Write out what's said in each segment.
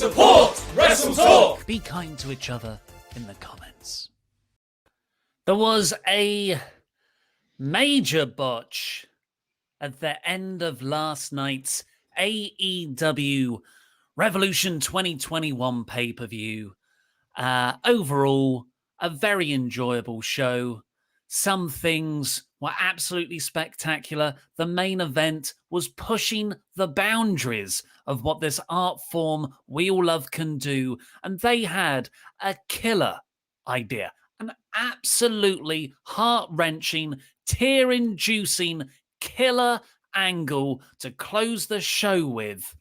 Support WrestleTalk! Be kind to each other in the comments. There was a major botch at the end of last night's AEW Revolution 2021 pay-per-view. Overall, a very enjoyable show. Some things were absolutely spectacular. The main event was pushing the boundaries of what this art form we all love can do. And they had a killer idea, an absolutely heart-wrenching, tear-inducing killer angle to close the show with.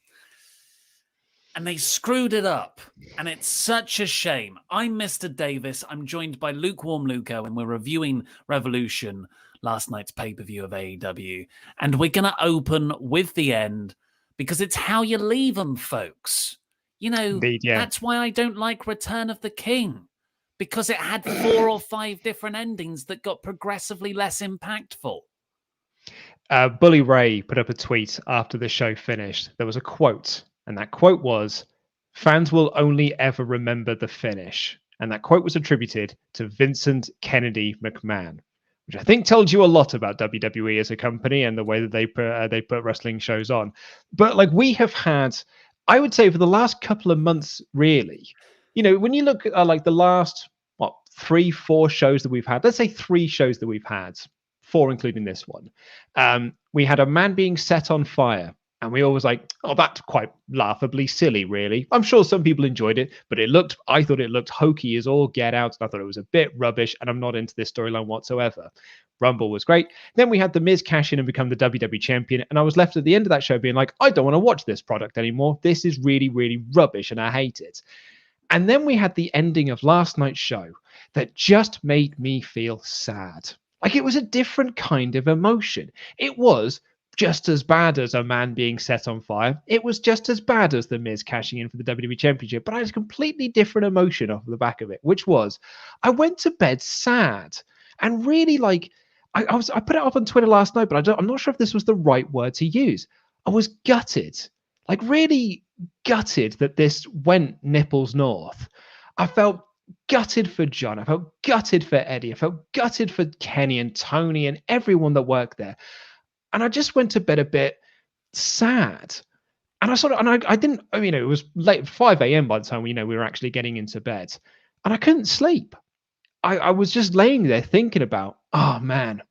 And they screwed it up. And it's such a shame. I'm Mr. Davis. I'm joined by Lukewarm Luco, and we're reviewing Revolution, last night's pay-per-view of AEW. And we're going to open with the end, because it's how you leave them, folks. You know, Indeed, yeah. That's why I don't like Return of the King. Because it had 4 or 5 different endings that got progressively less impactful. Bully Ray put up a tweet after the show finished. There was a quote. And that quote was, "Fans will only ever remember the finish." And that quote was attributed to Vincent Kennedy McMahon, which I think told you a lot about WWE as a company and the way that they put wrestling shows on. But like we have had, I would say for the last couple of months, really, you know, when you look at like the last, 3-4 shows that we've had, let's say 3 shows that we've had, 4 including this one, we had a man being set on fire. And we always like, oh, that's quite laughably silly, really. I'm sure some people enjoyed it, but I thought it looked hokey as all get out. And I thought it was a bit rubbish, and I'm not into this storyline whatsoever. Rumble was great. Then we had The Miz cash in and become the WWE champion. And I was left at the end of that show being like, I don't want to watch this product anymore. This is really, really rubbish, and I hate it. And then we had the ending of last night's show that just made me feel sad. Like it was a different kind of emotion. It was just as bad as a man being set on fire. It was just as bad as The Miz cashing in for the WWE Championship, but I had a completely different emotion off the back of it, which was I went to bed sad and really like I put it up on Twitter last night, but I'm not sure if this was the right word to use. I was gutted, like really gutted that this went nipples north. I felt gutted for John. I felt gutted for Eddie. I felt gutted for Kenny and Tony and everyone that worked there. And I just went to bed a bit sad. And it was late, 5 a.m. by the time we were actually getting into bed. And I couldn't sleep. I was just laying there thinking about, oh man,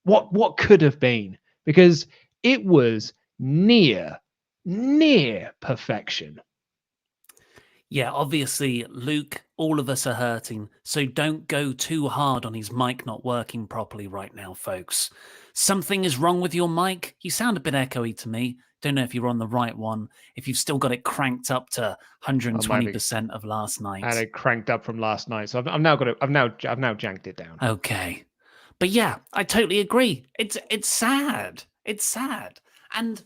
what could have been? Because it was near perfection. Yeah, obviously, Luke, all of us are hurting, so don't go too hard on his mic not working properly right now, folks. Something is wrong with your mic. You sound a bit echoey to me. Don't know if you're on the right one, if you've still got it cranked up to 120% of last night. I had it cranked up from last night, so I've now janked it down. Okay. But yeah, I totally agree. It's sad. It's sad. And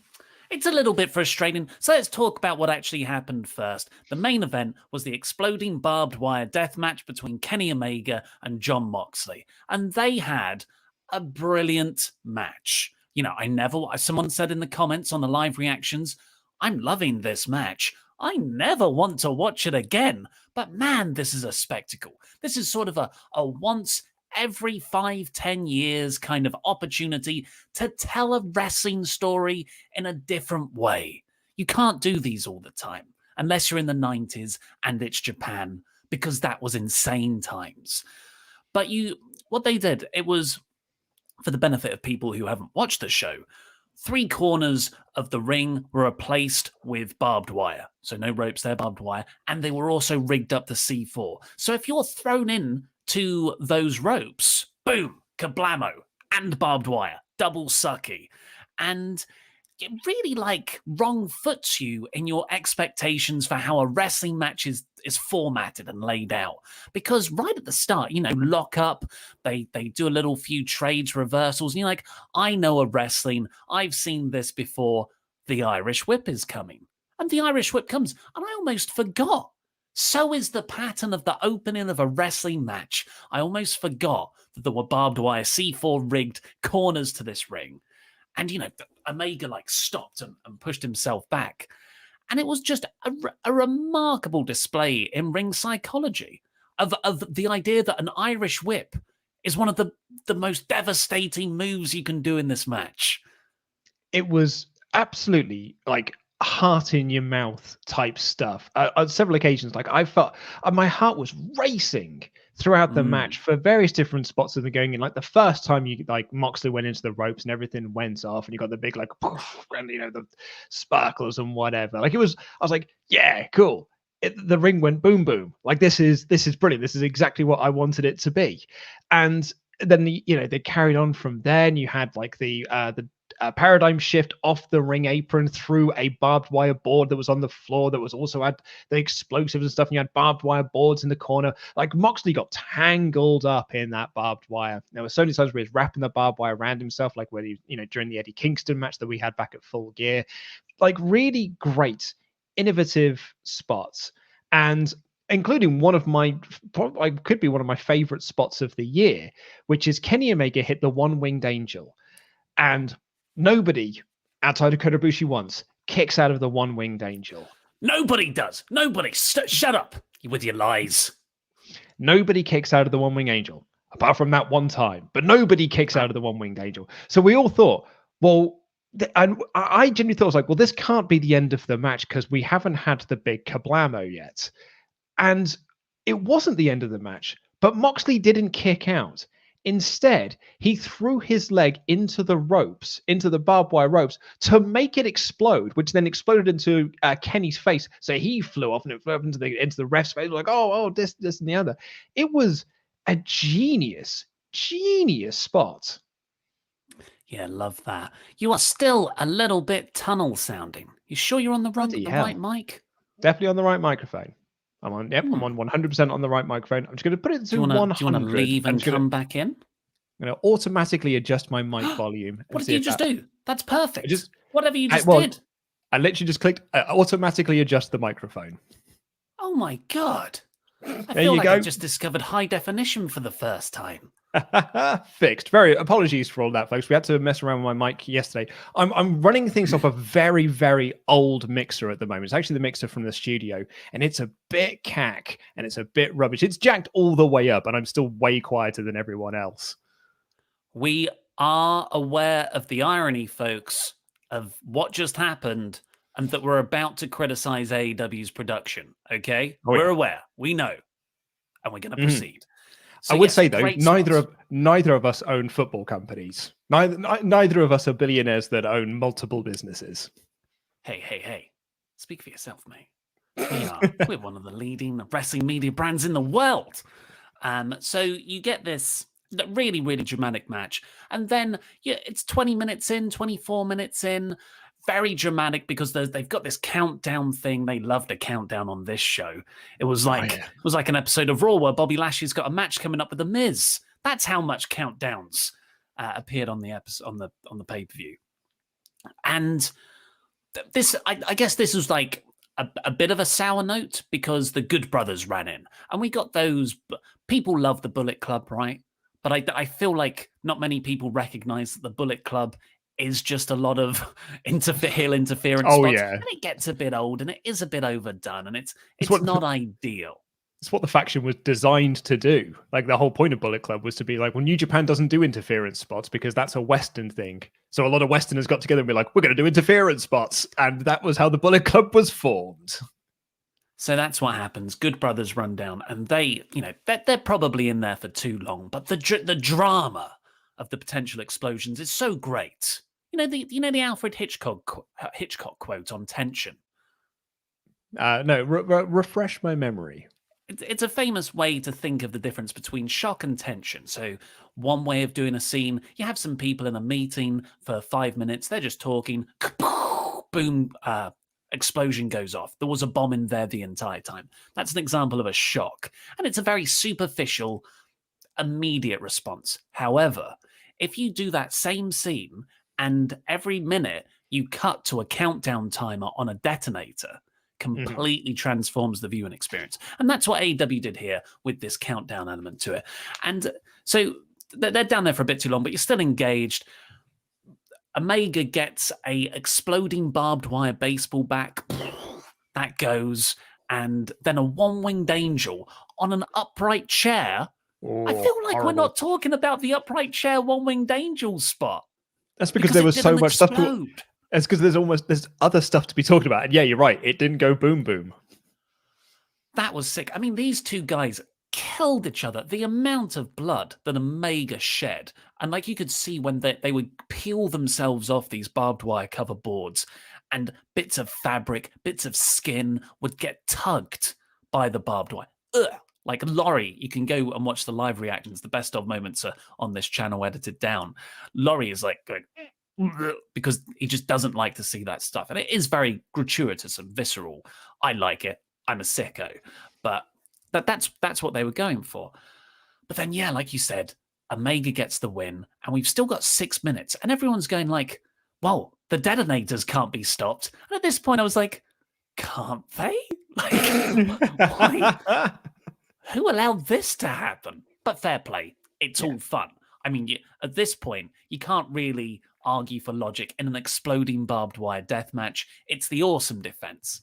it's a little bit frustrating. So let's talk about what actually happened first. The main event was the exploding barbed wire death match between Kenny Omega and Jon Moxley. And they had a brilliant match. You know, someone said in the comments on the live reactions, I'm loving this match. I never want to watch it again. But man, this is a spectacle. This is sort of a once every 5-10 years kind of opportunity to tell a wrestling story in a different way. You can't do these all the time unless you're in the 90s and it's Japan, because that was insane times. But what they did, it was for the benefit of people who haven't watched the show. 3 corners of the ring were replaced with barbed wire. So no ropes there, barbed wire. And they were also rigged up to C4. So if you're thrown in to those ropes, boom, kablamo, and barbed wire, double sucky. And it really wrong foots you in your expectations for how a wrestling match is formatted and laid out. Because right at the start, lock up, they do a little few trades, reversals, and you're like, I know a wrestling, I've seen this before, the Irish Whip is coming. And the Irish Whip comes, and I almost forgot. So is the pattern of the opening of a wrestling match. I almost forgot that there were barbed wire C4 rigged corners to this ring. And, Omega stopped and pushed himself back. And it was just a remarkable display in ring psychology of the idea that an Irish whip is one of the most devastating moves you can do in this match. It was absolutely like heart in your mouth type stuff. On several occasions, like I felt my heart was racing throughout the match for various different spots of the going in. Like the first time Moxley went into the ropes and everything went off, and you got the big poof, and the sparkles and whatever. I was like, yeah, cool. The ring went boom boom. Like this is brilliant. This is exactly what I wanted it to be. And then they carried on from there, and you had the paradigm shift off the ring apron through a barbed wire board that was on the floor that was also had the explosives and stuff, and you had barbed wire boards in the corner. Like Moxley got tangled up in that barbed wire. There were so many times where he was wrapping the barbed wire around himself, like when he, during the Eddie Kingston match that we had back at Full Gear. Like really great, innovative spots, and including one of my favorite spots of the year, which is Kenny Omega hit the one-winged angel, and nobody outside of Kota Ibushi once kicks out of the one-winged angel. Nobody does. Nobody. Shut up with your lies. Nobody kicks out of the one-winged angel, apart from that one time. But nobody kicks out of the one-winged angel. So we all thought, well, and I genuinely thought, I was like, well, this can't be the end of the match because we haven't had the big kablamo yet. And it wasn't the end of the match, but Moxley didn't kick out. Instead, he threw his leg into the ropes, into the barbed wire ropes, to make it explode, which then exploded into Kenny's face. So he flew off, and it flew up into the ref's face, like, oh, this, and the other. It was a genius spot. Yeah, love that. You are still a little bit tunnel sounding. You sure you're on the right mic? Definitely on the right microphone. I'm on 100% on the right microphone. I'm just going to put it to 100. Do you want to leave and come back in? I'm going to automatically adjust my mic volume. What did you just do? That's perfect. Whatever you just did. I literally just clicked automatically adjust the microphone. Oh my God. I there feel you like go. I just discovered high definition for the first time. Fixed. Very apologies for all that, folks. We had to mess around with my mic yesterday. I'm running things off a very, very old mixer at the moment. It's actually the mixer from the studio, and it's a bit cack and it's a bit rubbish. It's jacked all the way up, and I'm still way quieter than everyone else. We are aware of the irony, folks, of what just happened, and that we're about to criticize AEW's production. Okay, we're aware. We know, and we're going to proceed. So, I would say though, neither of us own football companies. Neither of us are billionaires that own multiple businesses. Hey! Speak for yourself, mate. We're one of the leading wrestling media brands in the world. So you get this really, really dramatic match, and then it's 20 minutes in, 24 minutes in. Very dramatic because they've got this countdown thing. They loved a countdown on this show. It was like an episode of Raw where Bobby Lashley's got a match coming up with The Miz. That's how much countdowns appeared on the episode on the pay-per-view. And this, I guess, this was like a bit of a sour note because the Good Brothers ran in, and we got those. People love the Bullet Club, right? But I feel like not many people recognize that the Bullet Club is just a lot of heel interference spots. Yeah. And it gets a bit old and it is a bit overdone and it's not ideal. It's what the faction was designed to do. Like the whole point of Bullet Club was to be like, well, New Japan doesn't do interference spots because that's a Western thing. So a lot of Westerners got together and be like, we're going to do interference spots. And that was how the Bullet Club was formed. So that's what happens. Good Brothers run down and they're probably in there for too long. But the drama of the potential explosions is so great. The Alfred Hitchcock quote on tension. No, refresh my memory. It's a famous way to think of the difference between shock and tension. So one way of doing a scene, you have some people in a meeting for 5 minutes. They're just talking. Boom, explosion goes off. There was a bomb in there the entire time. That's an example of a shock. And it's a very superficial, immediate response. However, if you do that same scene and every minute you cut to a countdown timer on a detonator, completely transforms the viewing experience. And that's what AEW did here with this countdown element to it. And so they're down there for a bit too long, but you're still engaged. Omega gets a exploding barbed wire baseball back. that goes, and then a one-winged angel on an upright chair. I feel like we're not talking about the upright chair one-winged angel spot. That's because there was so much stuff to... It's because there's other stuff to be talking about. And yeah, you're right. It didn't go boom boom. That was sick. I mean, these two guys killed each other. The amount of blood that Omega shed. And like you could see when they would peel themselves off these barbed wire cover boards, and bits of fabric, bits of skin would get tugged by the barbed wire. Ugh. Like Laurie, you can go and watch the live reactions. The best of moments are on this channel edited down. Laurie is like going, because he just doesn't like to see that stuff. And it is very gratuitous and visceral. I like it. I'm a sicko. But that's what they were going for. But then, yeah, like you said, Omega gets the win, and we've still got 6 minutes. And everyone's going like, well, the detonators can't be stopped. And at this point, I was like, can't they? Like, why? Who allowed this to happen? But fair play. It's all fun. I mean, at this point, you can't really argue for logic in an exploding barbed wire death match. It's the awesome defense.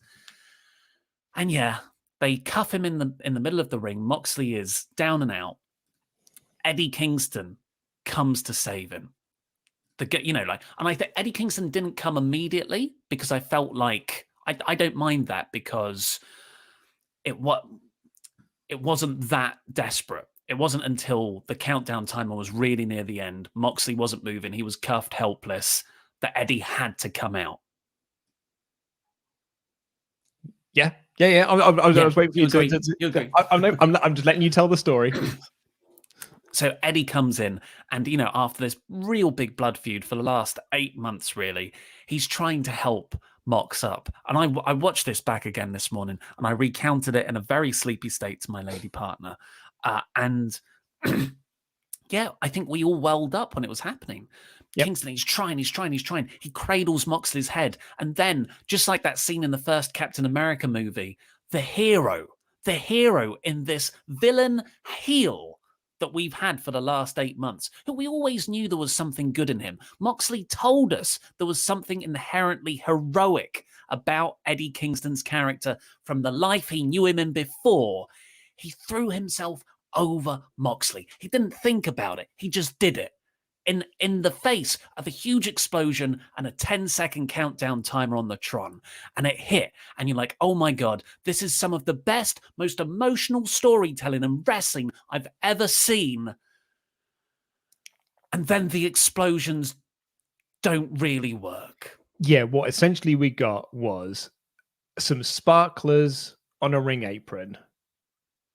And yeah, they cuff him in the middle of the ring. Moxley is down and out. Eddie Kingston comes to save him. And I think Eddie Kingston didn't come immediately, because I felt like I don't mind that, because it wasn't that desperate. It wasn't until the countdown timer was really near the end, Moxley wasn't moving, he was cuffed, helpless, that Eddie had to come out. Yeah. I was waiting for you to. You agree. I'm just letting you tell the story. So Eddie comes in, and, after this real big blood feud for the last 8 months, really, he's trying to help Mox up. And I watched this back again this morning, and I recounted it in a very sleepy state to my lady partner. And yeah, I think we all welled up when it was happening. Yep. Kingston, he's trying. He cradles Moxley's head. And then, just like that scene in the first Captain America movie, the hero in this villain heel that we've had for the last 8 months, who we always knew there was something good in him. Moxley told us there was something inherently heroic about Eddie Kingston's character from the life he knew him in before. He threw himself over Moxley. He didn't think about it. He just did it. In the face of a huge explosion and a 10-second countdown timer on the Tron. And it hit. And you're like, oh my God, this is some of the best, most emotional storytelling and wrestling I've ever seen. And then the explosions don't really work. Yeah, what essentially we got was some sparklers on a ring apron.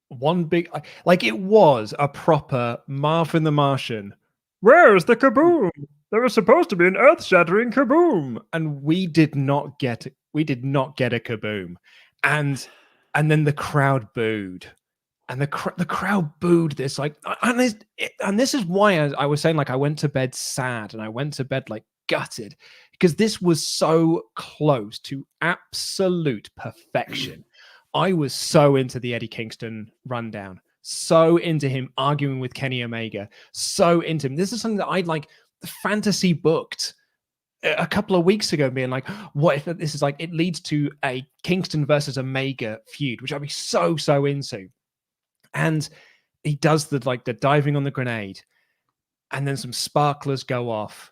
One big, like it was a proper Marvin the Martian. Where's the kaboom? There was supposed to be an earth-shattering kaboom, and we did not get a kaboom, and then the crowd booed, and the crowd booed this and this is why I was saying, like, I went to bed sad and I went to bed like gutted, because this was so close to absolute perfection. I was so into the Eddie Kingston rundown. So into him arguing with Kenny Omega. So into him. This is something that I'd like fantasy booked a couple of weeks ago, being like, what if this is like, it leads to a Kingston versus Omega feud, which I'd be so into. And he does the diving on the grenade, and then some sparklers go off,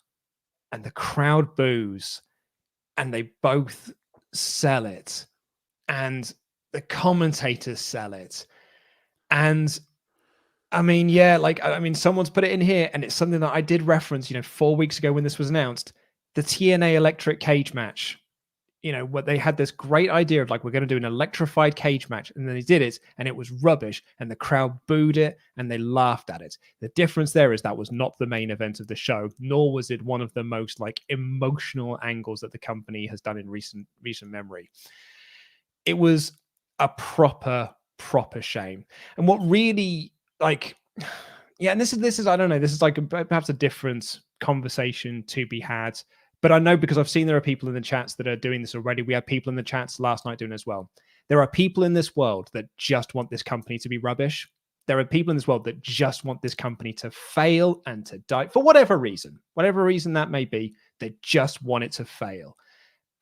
and the crowd boos, and they both sell it, and the commentators sell it. And I mean, someone's put it in here, and it's something that I did reference, 4 weeks ago when this was announced, the TNA electric cage match. What they had this great idea of, like, we're going to do an electrified cage match, and then they did it, and it was rubbish, and the crowd booed it, and they laughed at it. The difference there is that was not the main event of the show, nor was it one of the most emotional angles that the company has done in recent memory. It was a proper shame. And what really, and this is I don't know, this is perhaps a different conversation to be had, but I know, because I've seen there are people in the chats that are doing this already. We had people in the chats last night doing it as well. There are people in this world that just want this company to be rubbish. There are people in this world that just want this company to fail and to die for whatever reason that may be. They just want it to fail.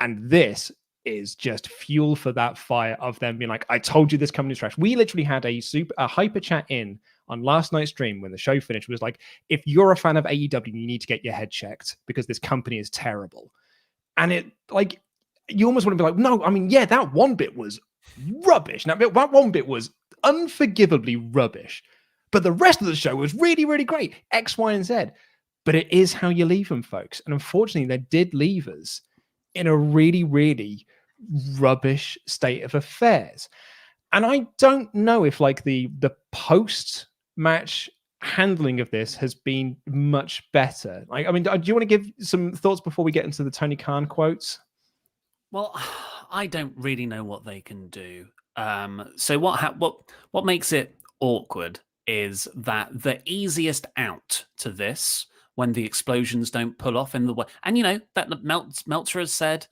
And this is just fuel for that fire of them being like, I told you this company's trash. We literally had a hyper chat in on last night's stream when the show finished. It was like, if you're a fan of AEW, you need to get your head checked because this company is terrible. And it, like, you almost want to be like, no, I mean, yeah, that one bit was rubbish. Now, that one bit was unforgivably rubbish. But the rest of the show was really, really great. X, Y, and Z. But it is how you leave them, folks. And unfortunately, they did leave us in a really, really rubbish state of affairs. And I don't know if like the post-match handling of this has been much better. Like, I mean, do you want to give some thoughts before we get into the Tony Khan quotes? Well, I don't really know what they can do. So what makes it awkward is that the easiest out to this, when the explosions don't pull off in the way, and you know that Meltzer has said,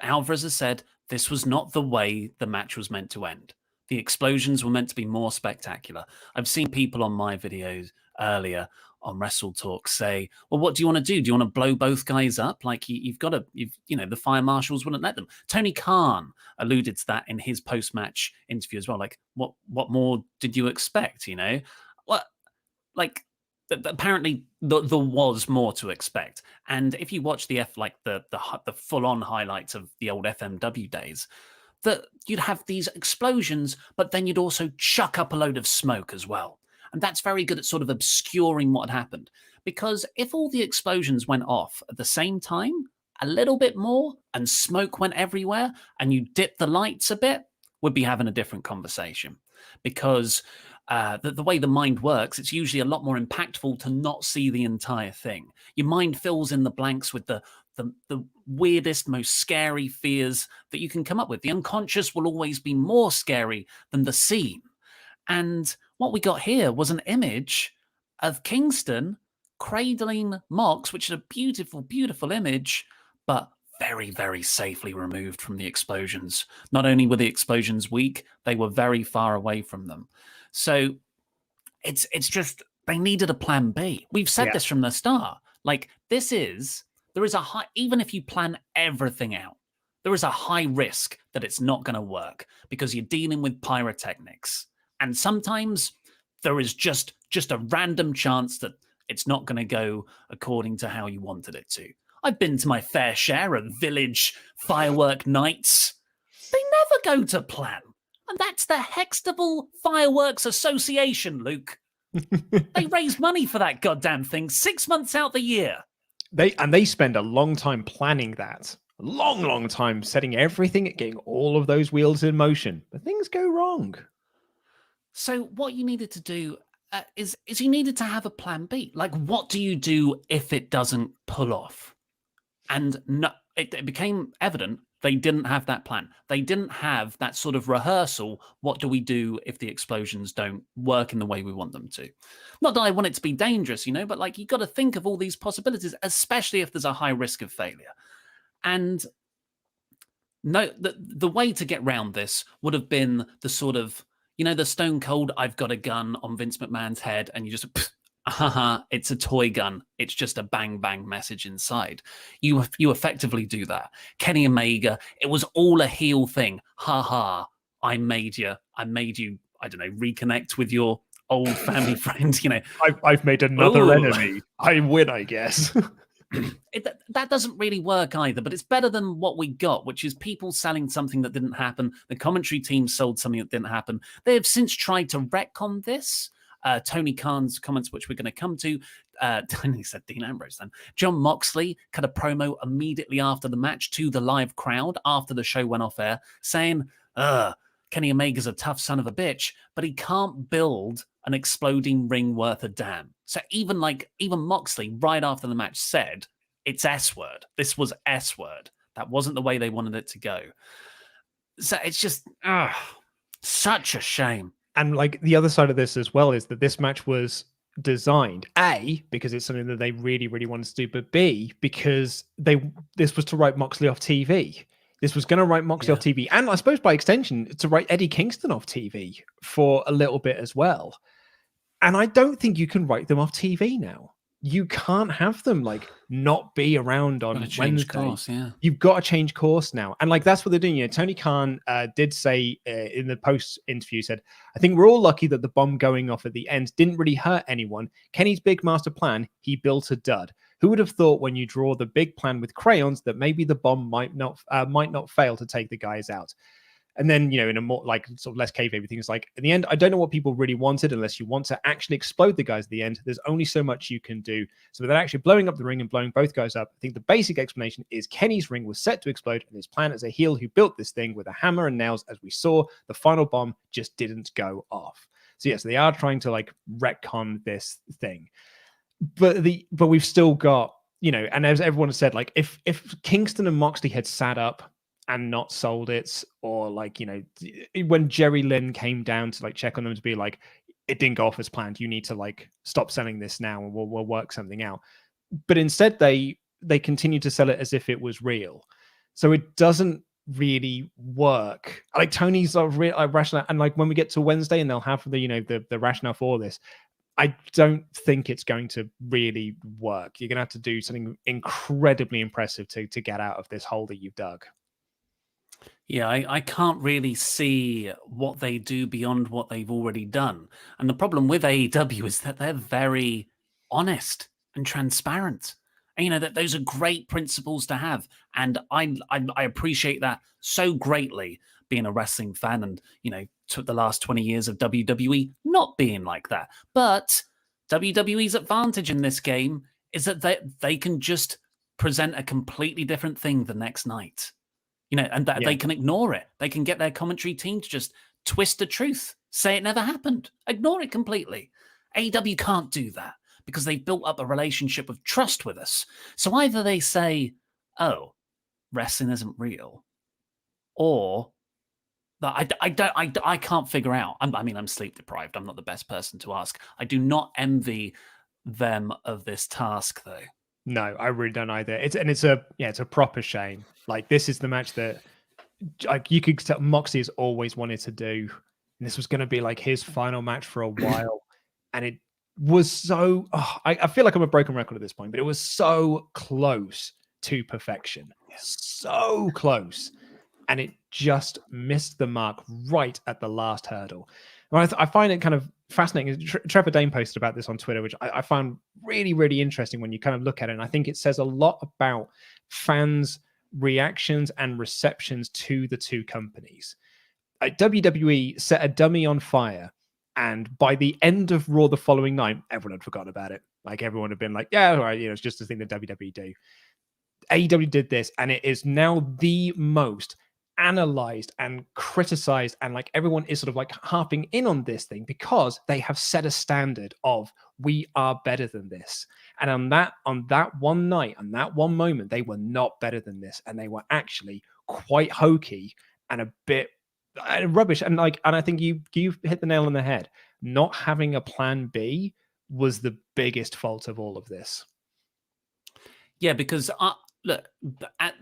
Alvarez has said, this was not the way the match was meant to end. The explosions were meant to be more spectacular. I've seen people on my videos earlier on WrestleTalk say, well, what do you want to do? Do you want to blow both guys up? Like the fire marshals wouldn't let them. Tony Khan alluded to that in his post-match interview as well. Like, what more did you expect? You know, apparently there was more to expect. And if you watch the full-on highlights of the old FMW days, that you'd have these explosions, but then you'd also chuck up a load of smoke as well. And that's very good at sort of obscuring what had happened. Because if all the explosions went off at the same time, a little bit more, and smoke went everywhere, and you dip the lights a bit, we'd be having a different conversation. Because the way the mind works, it's usually a lot more impactful to not see the entire thing. Your mind fills in the blanks with the weirdest, most scary fears that you can come up with. The unconscious will always be more scary than the seen. And what we got here was an image of Kingston cradling Mox, which is a beautiful, beautiful image, but very, very safely removed from the explosions. Not only were the explosions weak, they were very far away from them. So it's just, they needed a plan B. We've said this from the start. Like, there is a high, even if you plan everything out, there is a high risk that it's not going to work because you're dealing with pyrotechnics. And sometimes there is just a random chance that it's not going to go according to how you wanted it to. I've been to my fair share of village firework nights. They never go to plan. And that's the Hextable Fireworks Association, Luke. They raise money for that goddamn thing 6 months out the year. They spend a long time planning that. A long, long time setting everything, getting all of those wheels in motion. But things go wrong. So what you needed to do is you needed to have a plan B. Like, what do you do if it doesn't pull off? And no, it became evident they didn't have that plan. They didn't have that sort of rehearsal. What do we do if the explosions don't work in the way we want them to? Not that I want it to be dangerous, but like, you got to think of all these possibilities, especially if there's a high risk of failure. And no, the way to get round this would have been the sort of, the Stone Cold, I've got a gun on Vince McMahon's head, and you just, it's a toy gun. It's just a bang, bang message inside. You effectively do that. Kenny Omega, it was all a heel thing. I made you, I don't know, reconnect with your old family friend, I've made another enemy. I win, I guess. That doesn't really work either, but it's better than what we got, which is people selling something that didn't happen. The commentary team sold something that didn't happen. They have since tried to retcon this. Tony Khan's comments, which we're going to come to. He said Dean Ambrose then. John Moxley cut a promo immediately after the match to the live crowd after the show went off air, saying, Kenny Omega's a tough son of a bitch, but he can't build an exploding ring worth a damn. So even Moxley, right after the match, said, it's S-word. This was S-word. That wasn't the way they wanted it to go. So it's just, such a shame. And like the other side of this as well is that this match was designed, A, because it's something that they really, really wanted to do, but B, because this was to write Moxley off TV. This was going to write Moxley off TV. And I suppose by extension, to write Eddie Kingston off TV for a little bit as well. And I don't think you can write them off TV now. you can't have them like not be around on Wednesday. Course, yeah. You've got to change course now. And like, that's what they're doing. Tony Khan did say in the post interview, said, I think we're all lucky that the bomb going off at the end didn't really hurt anyone. Kenny's big master plan, he built a dud. Who would have thought when you draw the big plan with crayons that maybe the bomb might not fail to take the guys out? And then, in a more like sort of less kayfabe thing, it's like, in the end, I don't know what people really wanted unless you want to actually explode the guys at the end. There's only so much you can do. So without actually blowing up the ring and blowing both guys up, I think the basic explanation is Kenny's ring was set to explode, and his plan as a heel who built this thing with a hammer and nails, as we saw, the final bomb just didn't go off. So yes, they are trying to like retcon this thing. But we've still got, and as everyone has said, like if Kingston and Moxley had sat up and not sold it, or like, when Jerry Lynn came down to like check on them to be like, it didn't go off as planned, you need to like stop selling this now and we'll work something out. But instead they continue to sell it as if it was real. So it doesn't really work. Like Tony's rationale, and like when we get to Wednesday and they'll have the rationale for this, I don't think it's going to really work. You're going to have to do something incredibly impressive to get out of this hole that you've dug. Yeah, I can't really see what they do beyond what they've already done. And the problem with AEW is that they're very honest and transparent. And, that those are great principles to have. And I appreciate that so greatly, being a wrestling fan and, took the last 20 years of WWE not being like that. But WWE's advantage in this game is that they can just present a completely different thing the next night. And that they can ignore it. They can get their commentary team to just twist the truth, say it never happened, ignore it completely. AEW can't do that because they've built up a relationship of trust with us. So either they say, oh, wrestling isn't real, or that I can't figure out. I'm sleep deprived. I'm not the best person to ask. I do not envy them of this task, though. No, I really don't either. It's a proper shame. Like, this is the match that like you could tell Moxley has always wanted to do. And this was going to be like his final match for a while. And it was so, I feel like I'm a broken record at this point, but it was so close to perfection. So close. And it just missed the mark right at the last hurdle. And I find it kind of fascinating. Trevor Dane posted about this on Twitter, which I found really, really interesting when you kind of look at it. And I think it says a lot about fans' reactions and receptions to the two companies. WWE set a dummy on fire, and by the end of Raw the following night, everyone had forgotten about it. Like, everyone had been like, yeah, all right, it's just a thing that WWE do. AEW did this, and it is now the most analyzed and criticized, and like everyone is sort of like harping in on this thing because they have set a standard of, we are better than this. And on that one night, on that one moment, they were not better than this, and they were actually quite hokey and a bit rubbish. And I think you hit the nail on the head. Not having a plan B was the biggest fault of all of this. Yeah, because look,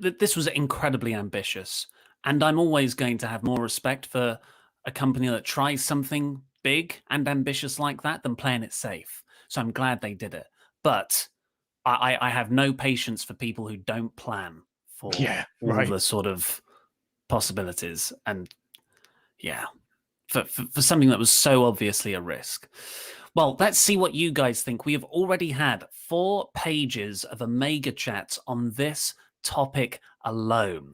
this was incredibly ambitious. And I'm always going to have more respect for a company that tries something big and ambitious like that than playing it safe. So I'm glad they did it. But I have no patience for people who don't plan for all the sort of possibilities. And for something that was so obviously a risk. Well, let's see what you guys think. We have already had 4 pages of Omega chats on this topic alone.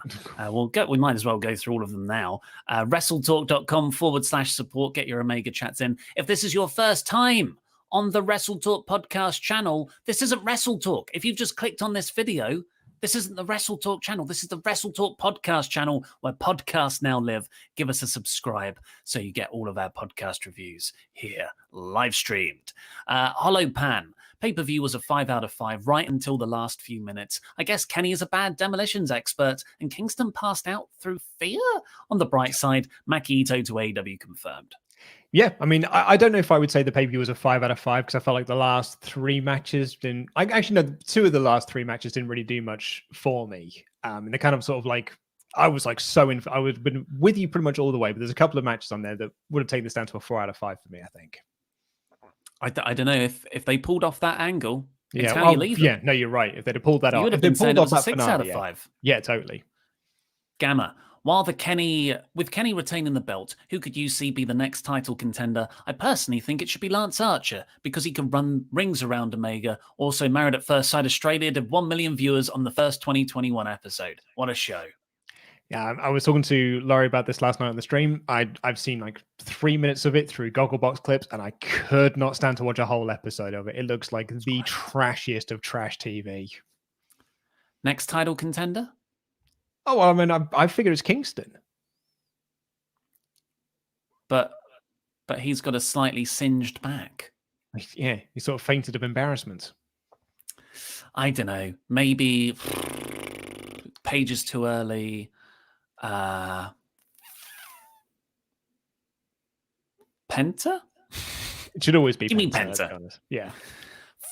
We might as well go through all of them now. WrestleTalk.com/support. Get your Omega chats in. If this is your first time on the WrestleTalk podcast channel, this isn't WrestleTalk. If you've just clicked on this video, this isn't the WrestleTalk channel. This is the WrestleTalk podcast channel where podcasts now live. Give us a subscribe so you get all of our podcast reviews here, live streamed. Hollow Pan. Pay-per-view was a 5 out of 5 right until the last few minutes. I guess Kenny is a bad demolitions expert, and Kingston passed out through fear. On the bright side, Maki Itoh to AEW confirmed. Yeah, I mean, I don't know if I would say the pay-per-view was a 5 out of 5 because I felt like the last 3 matches didn't. I actually know 2 of the last 3 matches didn't really do much for me. And they kind of sort of like, I was like I would have been with you pretty much all the way, but there's a couple of matches on there that would have taken this down to a 4 out of 5 for me, I think. I don't know if they pulled off that angle. It's Yeah, how you leave it. yeah, no, you're right. If they'd have pulled that You off, would have if they been saying pulled it off was a that 6 finale, out of yeah. 5. Yeah, totally. Gamma. With Kenny retaining the belt, who could you see be the next title contender? I personally think it should be Lance Archer because he can run rings around Omega. Also, Married at First Sight Australia did 1 million viewers on the first 2021 episode. What a show. Yeah, I was talking to Laurie about this last night on the stream. I've seen like 3 minutes of it through Gogglebox clips, and I could not stand to watch a whole episode of it. It looks like the trashiest of trash TV. Next title contender? Oh, well, I mean, I figured it's Kingston. But he's got a slightly singed back. Yeah, he sort of fainted of embarrassment. I don't know. Maybe Page is too early. Penta? It should always be You mean Penta, let's Penta? be honest. Yeah.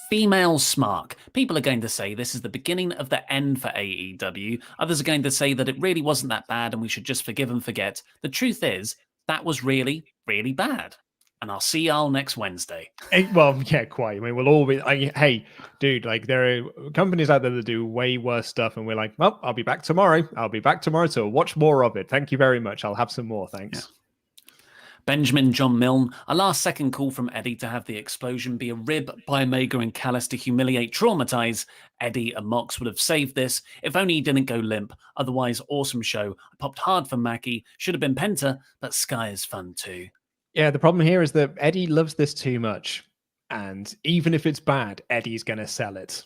Female Smark. People are going to say this is the beginning of the end for AEW. Others are going to say that it really wasn't that bad and we should just forgive and forget. The truth is, that was really, really bad. And I'll see y'all next Wednesday. Well, yeah, quite. I mean, we'll all be like, hey, dude, like there are companies out there that do way worse stuff. And we're like, well, I'll be back tomorrow. I'll be back tomorrow to watch more of it. Thank you very much. I'll have some more. Thanks. Yeah. Benjamin John Milne, a last-second call from Eddie to have the explosion be a rib by Omega and Callis to humiliate, traumatize. Eddie and Mox would have saved this if only he didn't go limp. Otherwise, awesome show. I popped hard for Maki. Should have been Penta, but Sky is fun too. Yeah, the problem here is that Eddie loves this too much. And even if it's bad, Eddie's going to sell it.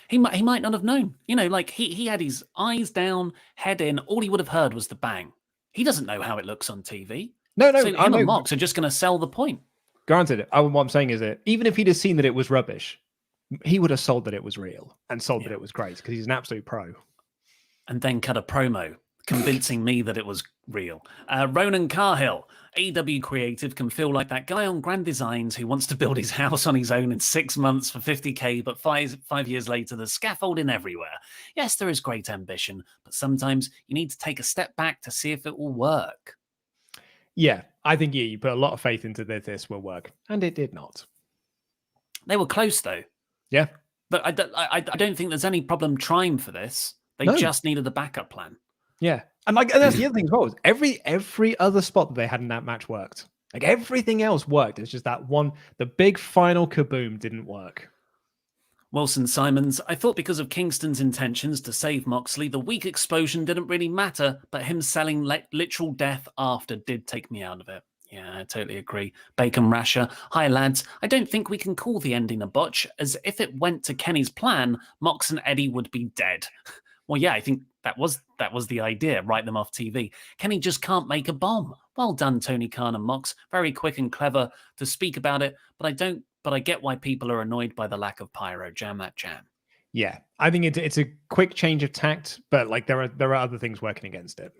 He might not have known. You know, like he had his eyes down, head in. All he would have heard was the bang. He doesn't know how it looks on TV. No, so him and Mox are just going to sell the point. Granted, what I'm saying is that even if he'd have seen that it was rubbish, he would have sold that it was real and sold that it was great because he's an absolute pro. And then cut a promo convincing me that it was real. Ronan Carhill, AEW Creative can feel like that guy on Grand Designs who wants to build his house on his own in 6 months for $50K, but 5 years later, there's scaffolding everywhere. Yes, there is great ambition, but sometimes you need to take a step back to see if it will work. Yeah, I think you put a lot of faith into this will work, and it did not. They were close, though. Yeah. But I don't think there's any problem trying for this. They just needed a backup plan. Yeah. And that's the other thing as well. Every other spot that they had in that match worked. Like everything else worked. It's just that one, the big final kaboom didn't work. Wilson Simons, I thought because of Kingston's intentions to save Moxley, the weak explosion didn't really matter, but him selling literal death after did take me out of it. Yeah, I totally agree. Bacon Rasher, hi lads. I don't think we can call the ending a botch, as if it went to Kenny's plan, Mox and Eddie would be dead. Well, yeah, I think that was the idea, write them off TV. Kenny just can't make a bomb. Well done, Tony Khan and Mox. Very quick and clever to speak about it, but I get why people are annoyed by the lack of pyro. Jam that jam. Yeah, I think it's a quick change of tact, but like there are other things working against it.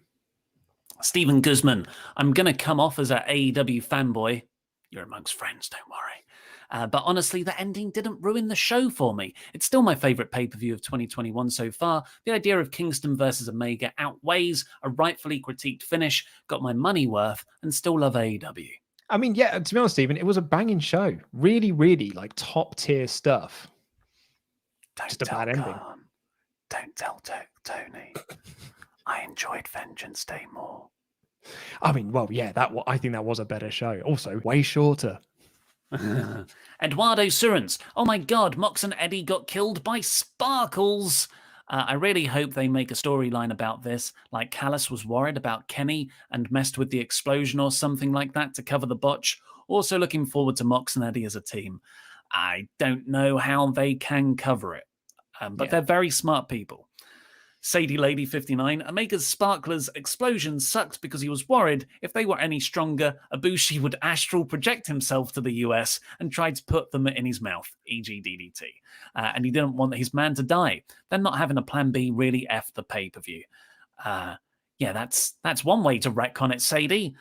Stephen Guzman, I'm going to come off as an AEW fanboy. You're amongst friends, don't worry. But honestly, the ending didn't ruin the show for me. It's still my favorite pay-per-view of 2021 so far. The idea of Kingston versus Omega outweighs a rightfully critiqued finish. Got my money worth and still love AEW. I mean, yeah, to be honest, Stephen, it was a banging show. Really, really like top tier stuff. Just a bad ending. Don't tell Tony. I enjoyed Vengeance Day more. I mean, well, yeah, I think that was a better show. Also, way shorter. Eduardo Surens. Oh my God, Mox and Eddie got killed by sparkles. I really hope they make a storyline about this, like Callis was worried about Kenny and messed with the explosion or something like that to cover the botch. Also looking forward to Mox and Eddie as a team. I don't know how they can cover it, but they're very smart people. Sadie Lady 59, Omega's Sparkler's explosion sucked because he was worried if they were any stronger, Ibushi would astral project himself to the US and try to put them in his mouth, e.g. DDT. And he didn't want his man to die. Then not having a plan B really effed the pay-per-view. Yeah, that's one way to retcon it, Sadie.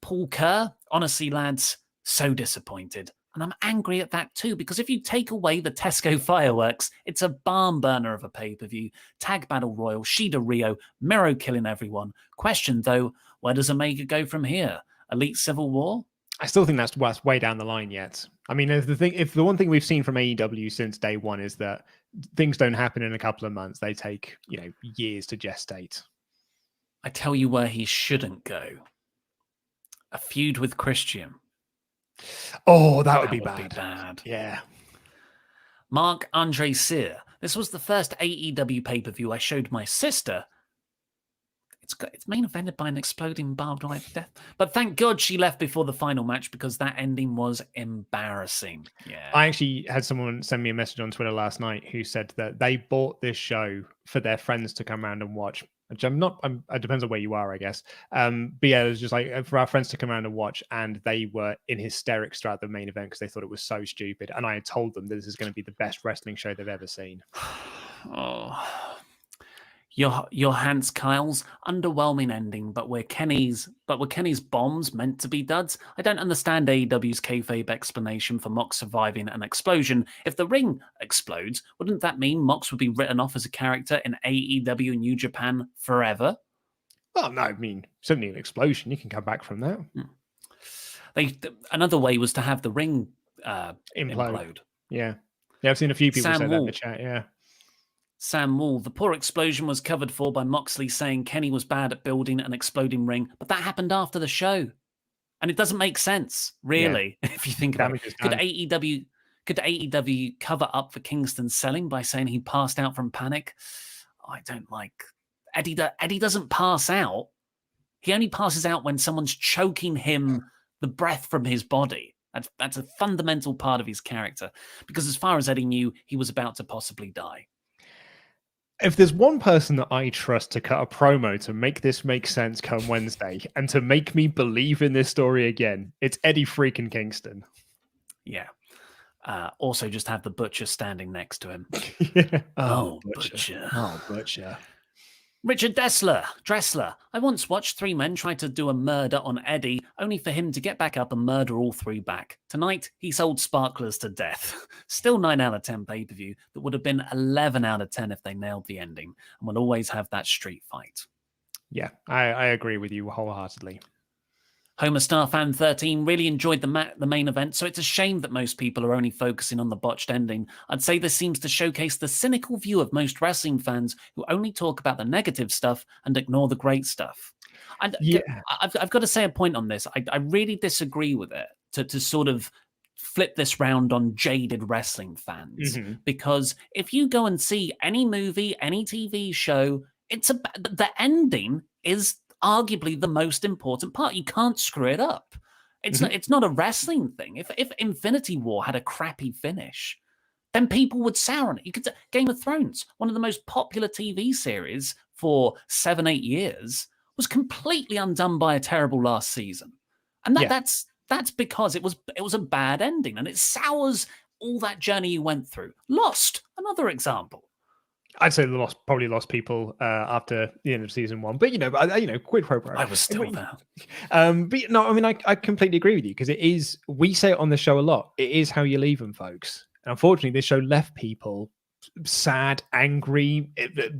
Paul Kerr, honestly, lads, so disappointed. And I'm angry at that too, because if you take away the Tesco fireworks, it's a barn burner of a pay-per-view. Tag Battle Royal, Shida Riho, Miro killing everyone. Question though, where does Omega go from here? Elite Civil War? I still think that's way down the line yet. I mean, if the one thing we've seen from AEW since day one is that things don't happen in a couple of months; they take years to gestate. I tell you where he shouldn't go. A feud with Christian. Oh, that would be bad. Yeah. Mark Andre Cyr. This was the first AEW pay-per-view I showed my sister. It's main evented by an exploding barbed wire death. But thank God she left before the final match because that ending was embarrassing. Yeah. I actually had someone send me a message on Twitter last night who said that they bought this show for their friends to come around and watch. Which it depends on where you are, I guess. But yeah, it was just like for our friends to come around and watch, and they were in hysterics throughout the main event because they thought it was so stupid. And I had told them that this is going to be the best wrestling show they've ever seen. Oh. Your Hans Kyle's underwhelming ending, but were Kenny's bombs meant to be duds? I don't understand AEW's kayfabe explanation for Mox surviving an explosion. If the ring explodes, wouldn't that mean Mox would be written off as a character in AEW New Japan forever? Well, no, I mean, certainly an explosion. You can come back from that. Another way was to have the ring implode. Yeah, I've seen a few people say that in the chat, yeah. Sam Wall, the poor explosion was covered for by Moxley saying Kenny was bad at building an exploding ring, but that happened after the show. And it doesn't make sense, really, if you think about it. Could AEW cover up for Kingston's selling by saying he passed out from panic? Oh, I don't like... Eddie doesn't pass out. He only passes out when someone's choking him the breath from his body. That's a fundamental part of his character. Because as far as Eddie knew, he was about to possibly die. If there's one person that I trust to cut a promo to make this make sense come Wednesday and to make me believe in this story again, it's Eddie freaking Kingston. Yeah. Also just have the Butcher standing next to him. Yeah. Oh, Butcher. Oh, Butcher. Richard Dressler. I once watched three men try to do a murder on Eddie, only for him to get back up and murder all three back. Tonight, he sold sparklers to death. Still 9 out of 10 pay-per-view. That would have been 11 out of 10 if they nailed the ending. And we'll always have that street fight. Yeah, I agree with you wholeheartedly. Homer Star Fan 13 really enjoyed the main event, so it's a shame that most people are only focusing on the botched ending. I'd say this seems to showcase the cynical view of most wrestling fans who only talk about the negative stuff and ignore the great stuff. And yeah. I've got to say a point on this. I really disagree with it to sort of flip this round on jaded wrestling fans. Mm-hmm. Because if you go and see any movie, any TV show, the ending is arguably the most important part. You can't screw it up. It's not a wrestling thing. If Infinity War had a crappy finish, then people would sour on it. You could Game of Thrones, one of the most popular TV series for 7-8 years, was completely undone by a terrible last season. And that's because it was a bad ending, and it sours all that journey you went through. Lost, another example. I'd say probably lost people after the end of season 1, but quid pro quo. I was still there. But no, I mean, I completely agree with you because it is. We say it on the show a lot. It is how you leave them, folks. And unfortunately, this show left people sad, angry,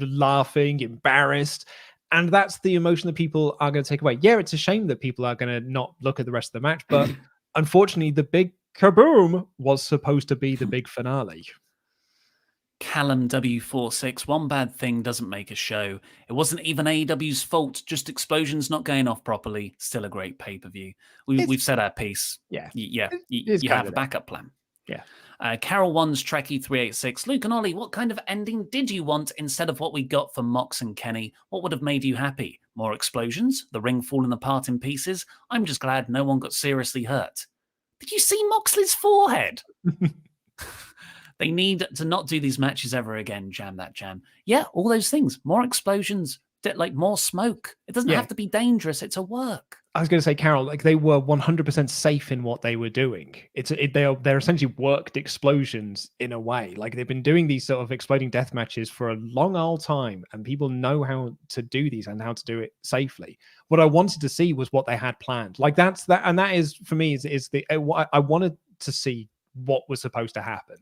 laughing, embarrassed, and that's the emotion that people are going to take away. Yeah, it's a shame that people are going to not look at the rest of the match, but unfortunately, the big kaboom was supposed to be the big finale. Callum W46, one bad thing doesn't make a show. It wasn't even AEW's fault, just explosions not going off properly. Still a great pay-per-view. We've said our piece. Yeah. You have a backup plan. Yeah. Carol One's Trekkie 386. Luke and Ollie, what kind of ending did you want instead of what we got for Mox and Kenny? What would have made you happy? More explosions? The ring falling apart in pieces? I'm just glad no one got seriously hurt. Did you see Moxley's forehead? They need to not do these matches ever again. Jam that jam. Yeah, all those things. More explosions, like more smoke. It doesn't have to be dangerous. It's a work. I was going to say, Carol, like they were 100% safe in what they were doing. They're essentially worked explosions in a way. Like they've been doing these sort of exploding death matches for a long old time, and people know how to do these and how to do it safely. What I wanted to see was what they had planned. Like that is for me I wanted to see what was supposed to happen.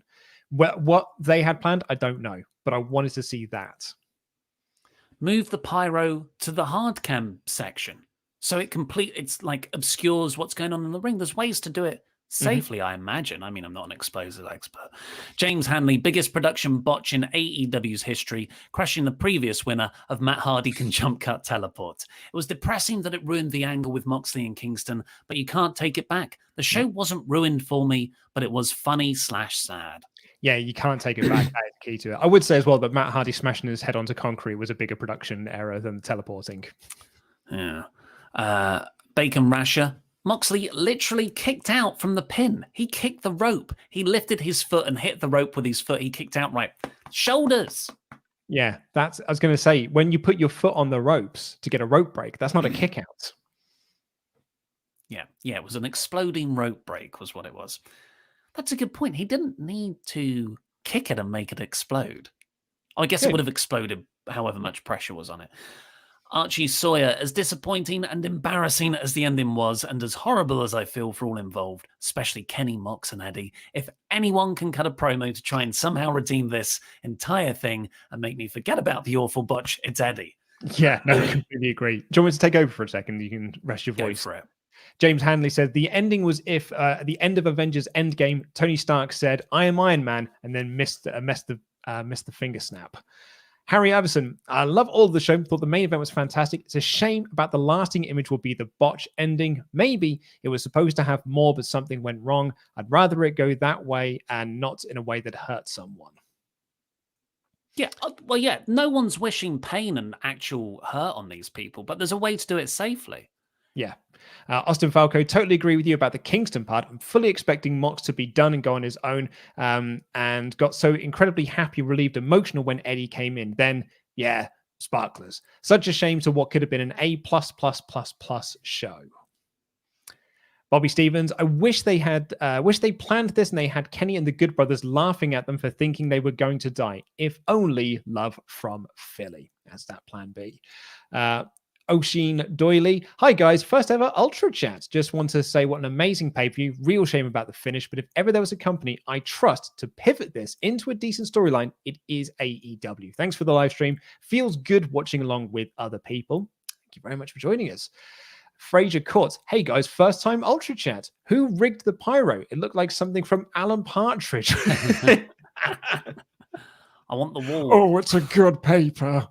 What they had planned, I don't know, but I wanted to see that. Move the pyro to the hard cam section so it's like obscures what's going on in the ring. There's ways to do it Safely, I imagine. I mean, I'm not an explosives expert. James Hanley, biggest production botch in AEW's history, crushing the previous winner of Matt Hardy can jump cut teleport. It was depressing that it ruined the angle with Moxley and Kingston, but you can't take it back. The show wasn't ruined for me, but it was funny/sad. Yeah, you can't take it back. That is the key to it. I would say as well that Matt Hardy smashing his head onto concrete was a bigger production error than the teleporting. Yeah. Bacon Rasher. Moxley literally kicked out from the pin. He kicked the rope. He lifted his foot and hit the rope with his foot. He kicked out right. Shoulders. Yeah, I was going to say, when you put your foot on the ropes to get a rope break, that's not a kick out. Yeah, it was an exploding rope break was what it was. That's a good point. He didn't need to kick it and make it explode. I guess it would have exploded however much pressure was on it. Archie Sawyer, as disappointing and embarrassing as the ending was, and as horrible as I feel for all involved, especially Kenny, Mox, and Eddie, if anyone can cut a promo to try and somehow redeem this entire thing and make me forget about the awful botch, it's Eddie. Yeah, no, I completely agree. Do you want me to take over for a second? You can rest your voice. Go for it. James Hanley said, the ending was if at the end of Avengers Endgame, Tony Stark said, I am Iron Man, and then missed the finger snap. Harry Iverson, I love all of the show. Thought the main event was fantastic. It's a shame about the lasting image will be the botch ending. Maybe it was supposed to have more, but something went wrong. I'd rather it go that way and not in a way that hurts someone. Yeah, well, yeah, no one's wishing pain and actual hurt on these people, but there's a way to do it safely. Yeah. Austin Falco, totally agree with you about the Kingston part. I'm fully expecting Mox to be done and go on his own, and got so incredibly happy, relieved, emotional when Eddie came in. Then, yeah, sparklers. Such a shame to what could have been an A+++ show. Bobby Stevens, I wish they planned this and they had Kenny and the Good Brothers laughing at them for thinking they were going to die. If only. Love from Philly. That's that plan B. Oshin Doily. Hi guys, first ever Ultra Chat. Just want to say what an amazing pay-per-view. Real shame about the finish, but if ever there was a company I trust to pivot this into a decent storyline, it is AEW. Thanks for the live stream. Feels good watching along with other people. Thank you very much for joining us. Fraser Courts. Hey guys, first time Ultra Chat. Who rigged the pyro? It looked like something from Alan Partridge. I want the wall. Oh, it's a good paper.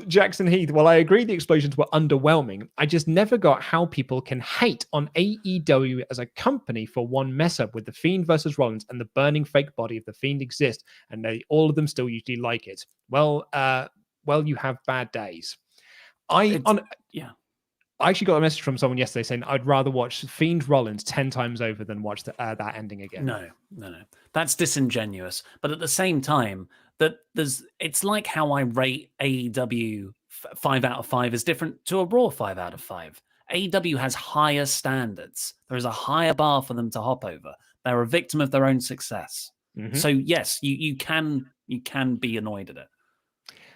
Jackson Heath, well, I agree the explosions were underwhelming. I just never got how people can hate on AEW as a company for one mess up with The Fiend versus Rollins and the burning fake body of The Fiend exist, and all of them still usually like it. Well, you have bad days. I actually got a message from someone yesterday saying I'd rather watch Fiend Rollins 10 times over than watch that ending again. No. That's disingenuous. But at the same time, it's like how I rate AEW 5 out of 5 is different to a Raw 5 out of 5. AEW has higher standards. There is a higher bar for them to hop over. They're a victim of their own success. Mm-hmm. So yes, you can be annoyed at it.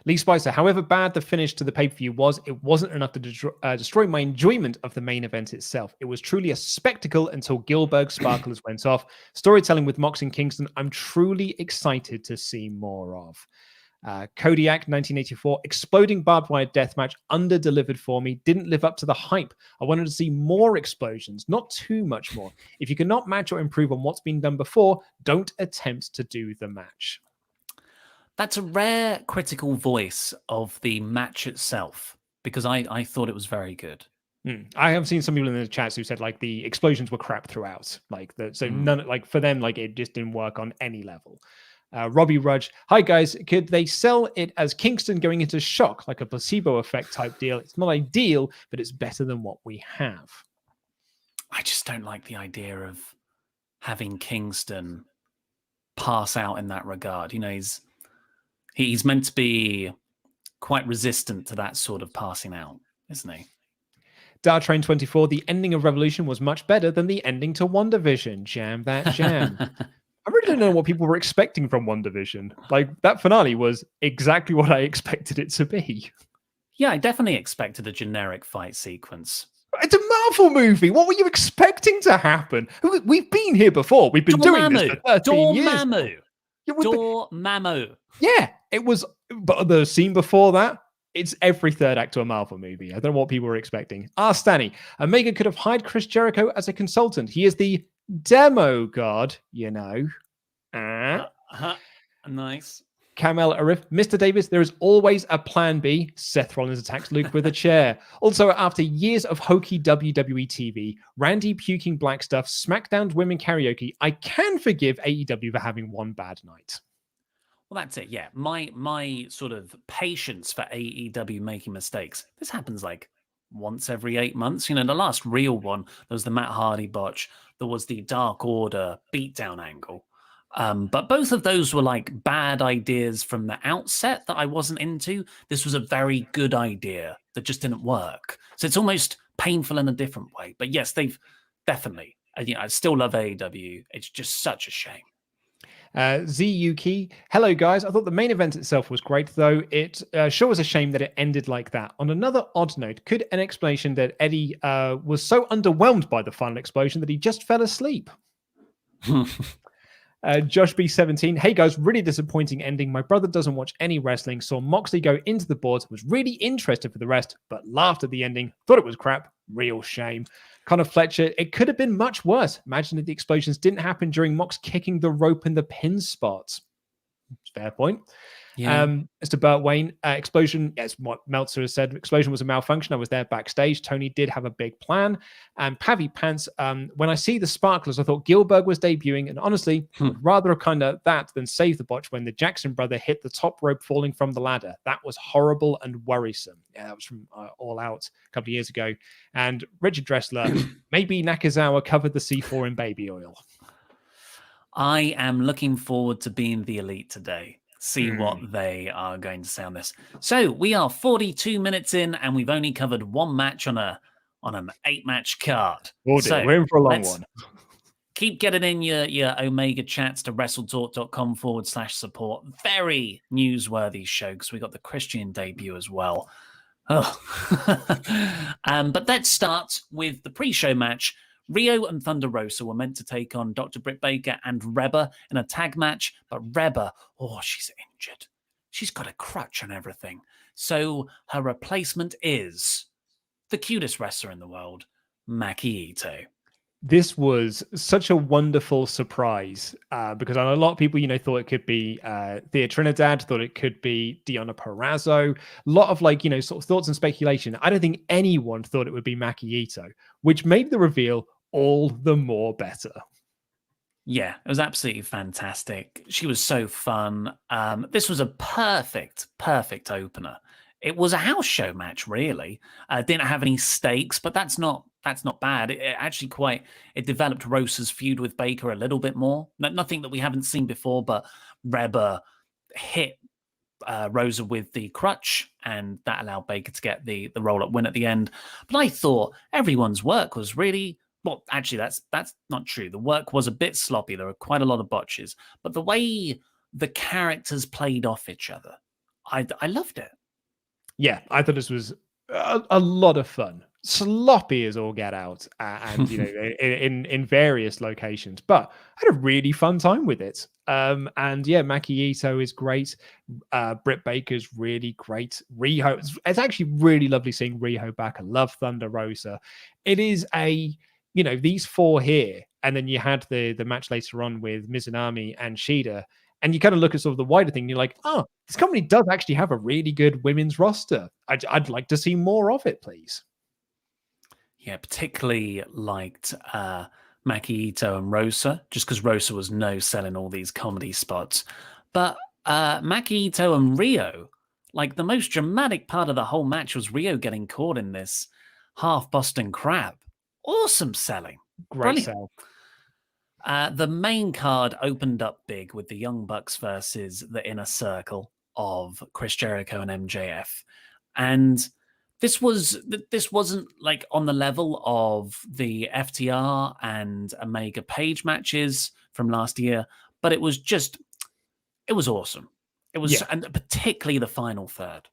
Lee Spicer, however bad the finish to the pay-per-view was, it wasn't enough to destroy my enjoyment of the main event itself. It was truly a spectacle until Gilbert Sparklers went off. Storytelling with Mox and Kingston, I'm truly excited to see more of. Kodiak, 1984, exploding barbed wire deathmatch, under-delivered for me, didn't live up to the hype. I wanted to see more explosions, not too much more. If you cannot match or improve on what's been done before, don't attempt to do the match. That's a rare critical voice of the match itself, because I thought it was very good. I have seen some people in the chats who said like the explosions were crap throughout. None, like for them, like it just didn't work on any level. Robbie Rudge, hi guys, could they sell it as Kingston going into shock, like a placebo effect type deal? It's not ideal, but it's better than what we have. I just don't like the idea of having Kingston pass out in that regard. You know, he's meant to be quite resistant to that sort of passing out, isn't he? Dartrain 24, the ending of Revolution was much better than the ending to WandaVision. Jam that jam. I really don't know what people were expecting from WandaVision. Like, that finale was exactly what I expected it to be. Yeah, I definitely expected a generic fight sequence. It's a Marvel movie. What were you expecting to happen? We've been here before. We've been doing this for 13 years. Dormammu. Yeah, it was, but the scene before that, it's every third act to a Marvel movie. I don't know what people were expecting. Stanny, Omega could have hired Chris Jericho as a consultant. He is the demo god, you know. Nice. Kamel Arif, Mr. Davis, there is always a plan B. Seth Rollins attacks Luke with a chair. Also, after years of hokey WWE TV, Randy puking black stuff, SmackDown women karaoke, I can forgive AEW for having one bad night. Well, that's it. Yeah, my sort of patience for AEW making mistakes. This happens like once every 8 months. You know, the last real one, there was the Matt Hardy botch. There was the Dark Order beatdown angle. But both of those were like bad ideas from the outset that I wasn't into. This was a very good idea that just didn't work. So it's almost painful in a different way. But yes, they've definitely, I still love AEW. It's just such a shame. Zuyuki, hello guys. I thought the main event itself was great, though it sure was a shame that it ended like that. On another odd note, could an explanation that Eddie was so underwhelmed by the final explosion that he just fell asleep? Josh B17, hey guys, really disappointing ending. My brother doesn't watch any wrestling, saw Moxley go into the boards, was really interested for the rest, but laughed at the ending, thought it was crap. Real shame. Connor Fletcher, it could have been much worse. Imagine if the explosions didn't happen during Mox kicking the rope in the pin spots. Fair point. Yeah. Mr. Burt Wayne, explosion, yes, what Meltzer has said, explosion was a malfunction. I was there backstage. Tony did have a big plan. And Pavi Pants, when I see the sparklers, I thought Gilbert was debuting. And honestly, I would rather have kind of that than save the botch when the Jackson brother hit the top rope falling from the ladder. That was horrible and worrisome. Yeah, that was from All Out a couple of years ago. And Richard Dressler, maybe Nakazawa covered the C4 in baby oil. I am looking forward to being the Elite today. See what they are going to say on this. So we are 42 minutes in, and we've only covered one match on an 8-match card. So we're in for a long one. Keep getting in your Omega chats to WrestleTalk.com/support. Very newsworthy show because we got the Christian debut as well. Oh. But let's start with the pre-show match. Riho and Thunder Rosa were meant to take on Dr. Britt Baker and Reba in a tag match, but Reba, she's injured. She's got a crutch and everything. So her replacement is the cutest wrestler in the world, Maki Itoh. This was such a wonderful surprise because a lot of people, thought it could be Thea Trinidad, thought it could be Deonna Purrazzo. A lot of sort of thoughts and speculation. I don't think anyone thought it would be Maki Itoh, which made the reveal all the more better. Yeah, it was absolutely fantastic. She was so fun. This was a perfect opener. It was a house show match, really. Didn't have any stakes, but that's not bad. It actually it developed Rosa's feud with Baker a little bit more. Nothing that we haven't seen before, but Reba hit Rosa with the crutch, and that allowed Baker to get the roll-up win at the end. But I thought everyone's work was really... Well, actually, that's not true. The work was a bit sloppy. There were quite a lot of botches. But the way the characters played off each other, I loved it. Yeah, I thought this was a lot of fun. Sloppy as all get out, and in various locations. But I had a really fun time with it. And yeah, Maki Itoh is great. Britt Baker's really great. Riho, it's actually really lovely seeing Riho back. I love Thunder Rosa. It is these four here, and then you had the match later on with Mizunami and Shida. And you kind of look at sort of the wider thing, and you're like, this company does actually have a really good women's roster. I'd like to see more of it, please. Yeah, particularly liked Maki Itoh and Rosa, just because Rosa was selling all these comedy spots. But Maki Itoh and Riho, the most dramatic part of the whole match was Riho getting caught in this half Boston Crab. Awesome selling. Great sell. The main card opened up big with the Young Bucks versus the Inner Circle of Chris Jericho and MJF. And this wasn't on the level of the FTR and Omega Page matches from last year, but it was awesome. It was, and particularly the final third.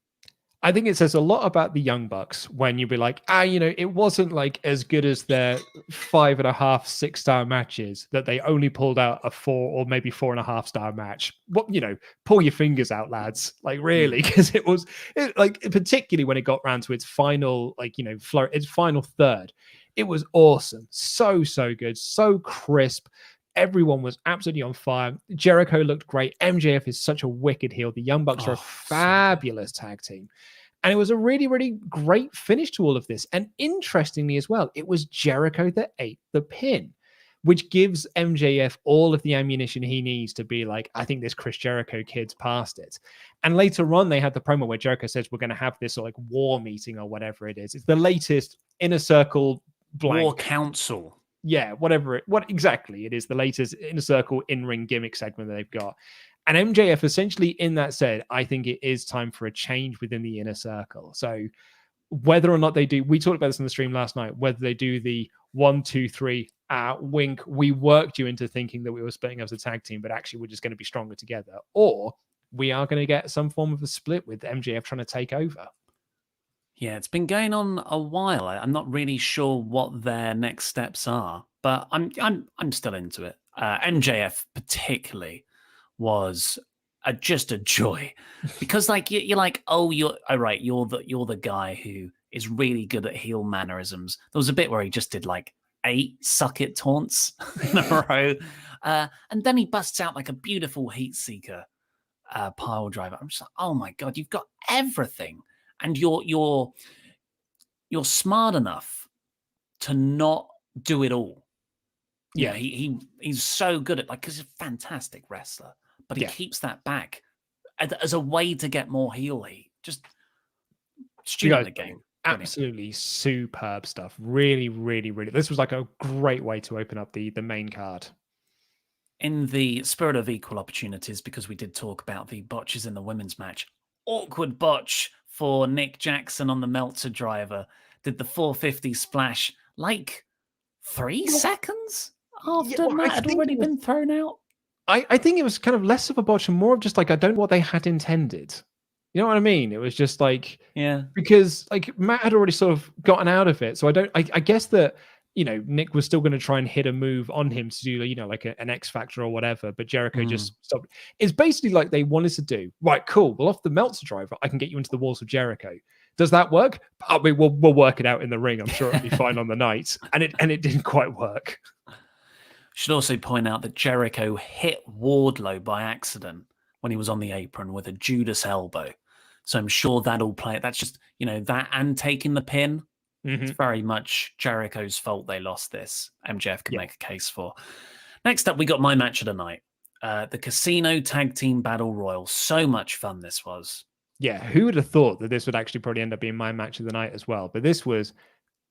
I think it says a lot about the Young Bucks when you be like, it wasn't like as good as their 5.5, 6-star matches that they only pulled out a 4 or maybe 4.5-star match. What, pull your fingers out, lads. Like really, because it was like, particularly when it got round to its final, its final third, it was awesome. So good, so crisp. Everyone was absolutely on fire. Jericho looked great. MJF is such a wicked heel. The Young Bucks are a fabulous tag team. And it was a really, really great finish to all of this. And interestingly as well, it was Jericho that ate the pin, which gives MJF all of the ammunition he needs to be like, I think this Chris Jericho kid's past it. And later on, they had the promo where Jericho says, we're going to have this like war meeting or whatever it is. It's the latest Inner Circle blank. War Council. Yeah, what exactly it is, the latest Inner Circle in-ring gimmick segment that they've got. And MJF essentially in that said, I think it is time for a change within the Inner Circle. So whether or not they do, we talked about this on the stream last night, whether they do the 1, 2, 3, wink, we worked you into thinking that we were splitting up as a tag team, but actually we're just going to be stronger together. Or we are going to get some form of a split with MJF trying to take over. Yeah, it's been going on a while. I'm not really sure what their next steps are, but I'm still into it. MJF particularly was just a joy because like you're like, oh, you're all right. You're the guy who is really good at heel mannerisms. There was a bit where he just did like 8 suck it taunts in a row, and then he busts out like a beautiful heat seeker pile driver. I'm just like, oh my god, you've got everything. And you're smart enough to not do it all. Yeah, he's so good at because he's a fantastic wrestler, but he keeps that back as a way to get more heel heat. Just student the game. Absolutely superb stuff. Really, really, really. This was like a great way to open up the main card. In the spirit of equal opportunities, because we did talk about the botches in the women's match, awkward botch for Nick Jackson on the Meltzer driver, did the 450 splash like 3 seconds after Matt had already been thrown out. I think it was kind of less of a botch and more of just like, I don't know what they had intended. You know what I mean? It was just like, because like Matt had already sort of gotten out of it. So I guess that, Nick was still going to try and hit a move on him to do, like an X Factor or whatever, but Jericho just stopped. It's basically like they wanted to do, right, cool, well, off the Meltzer driver, I can get you into the walls of Jericho. Does that work? I mean, we'll work it out in the ring. I'm sure it'll be fine on the night. And it didn't quite work. Should also point out that Jericho hit Wardlow by accident when he was on the apron with a Judas elbow. So I'm sure that'll play. That's just, that and taking the pin. It's very much Jericho's fault they lost this. MJF can make a case for. Next up, we got my match of the night. The Casino Tag Team Battle Royal. So much fun this was. Yeah, who would have thought that this would actually probably end up being my match of the night as well? But this was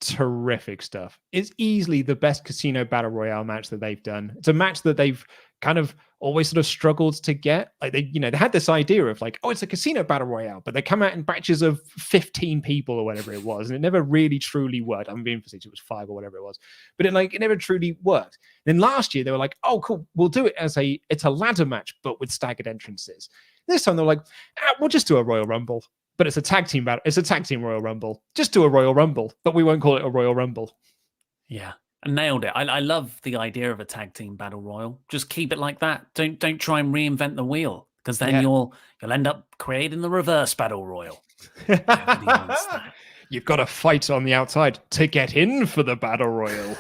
terrific stuff. It's easily the best Casino Battle Royale match that they've done. It's a match that they've kind of always sort of struggled to get. Like they had this idea of like, oh, it's a Casino Battle Royale, but they come out in batches of 15 people or whatever it was, and it never really truly worked. I'm being facetious, it was 5 or whatever it was, but it never truly worked. Then last year they were like, oh, cool, we'll do it as it's a ladder match, but with staggered entrances. This time they're like, we'll just do a Royal Rumble. But it's a tag team battle. It's a tag team Royal Rumble. Just do a Royal Rumble, but we won't call it a Royal Rumble. Yeah, I nailed it. I love the idea of a tag team battle royal. Just keep it like that. Don't try and reinvent the wheel, because then you'll end up creating the reverse battle royal. You've got to fight on the outside to get in for the battle royal.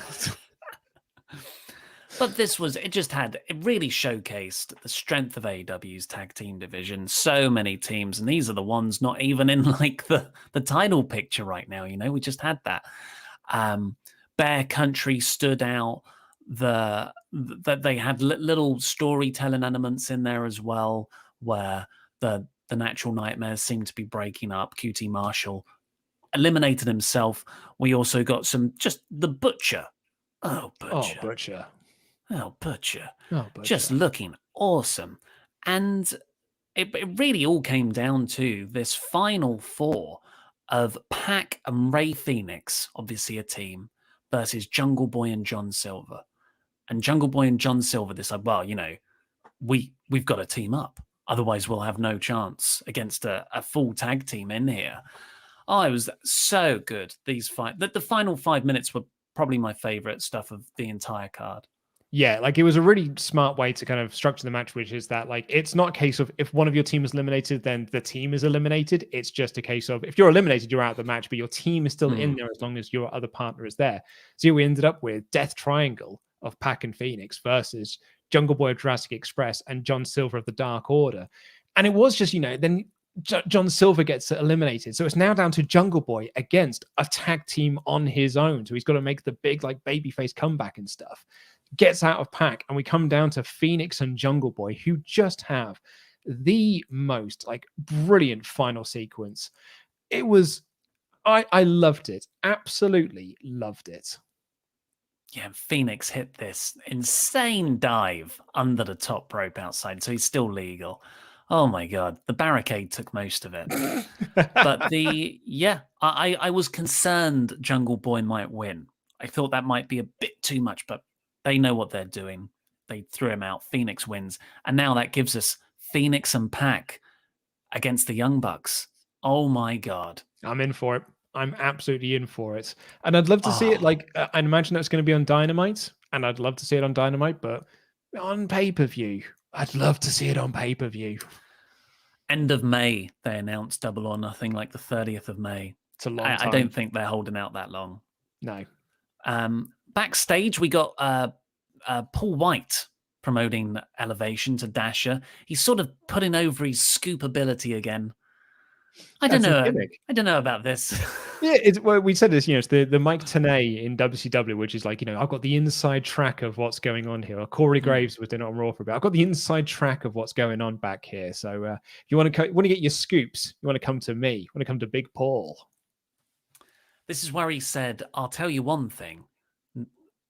But it really showcased the strength of AEW's tag team division. So many teams, and these are the ones not even in like the title picture right now. We just had that. Bear Country stood out. That they had little storytelling elements in there as well, where the Natural Nightmares seemed to be breaking up. QT Marshall eliminated himself. We also got just the Butcher. Oh, Butcher. Oh, Butcher. Just looking awesome. And it really all came down to this final 4 of Pac and Rey Fenix, obviously a team, versus Jungle Boy and John Silver. And Jungle Boy and John Silver decided, well, we've got to team up. Otherwise, we'll have no chance against a full tag team in here. Oh, it was so good. These the final 5 minutes were probably my favorite stuff of the entire card. Yeah, like it was a really smart way to kind of structure the match, which is that like it's not a case of if one of your team is eliminated, then the team is eliminated. It's just a case of if you're eliminated, you're out of the match, but your team is still in there as long as your other partner is there. So we ended up with Death Triangle of Pac and Phoenix versus Jungle Boy of Jurassic Express and John Silver of the Dark Order. And it was just, then John Silver gets eliminated. So it's now down to Jungle Boy against a tag team on his own. So he's got to make the big like babyface comeback and stuff. Gets out of Pac, and we come down to Phoenix and Jungle Boy, who just have the most like brilliant final sequence. It was, I loved it, absolutely loved it. Yeah, Phoenix hit this insane dive under the top rope outside, so he's still legal. Oh my God, the barricade took most of it. But I was concerned Jungle Boy might win. I thought that might be a bit too much, but they know what they're doing. They threw him out. Phoenix wins. And now that gives us Phoenix and Pac against the Young Bucks. Oh my God. I'm in for it. I'm absolutely in for it. And I'd love to see it like, I imagine that's going to be on Dynamite. And I'd love to see it on Dynamite, but on pay-per-view. I'd love to see it on pay-per-view. End of May, they announced Double or Nothing, like the 30th of May. It's a long time. I don't think they're holding out that long. No. Backstage, we got Paul White promoting Elevation to Dasher. He's sort of putting over his scoop ability again. I don't know about this. Yeah, we said this, it's the Mike Tenay in WCW, which is like, I've got the inside track of what's going on here. Or Corey Graves was doing it on Raw for a bit. I've got the inside track of what's going on back here. So if you want to get your scoops, you want to come to me. You want to come to Big Paul. This is where he said, I'll tell you one thing.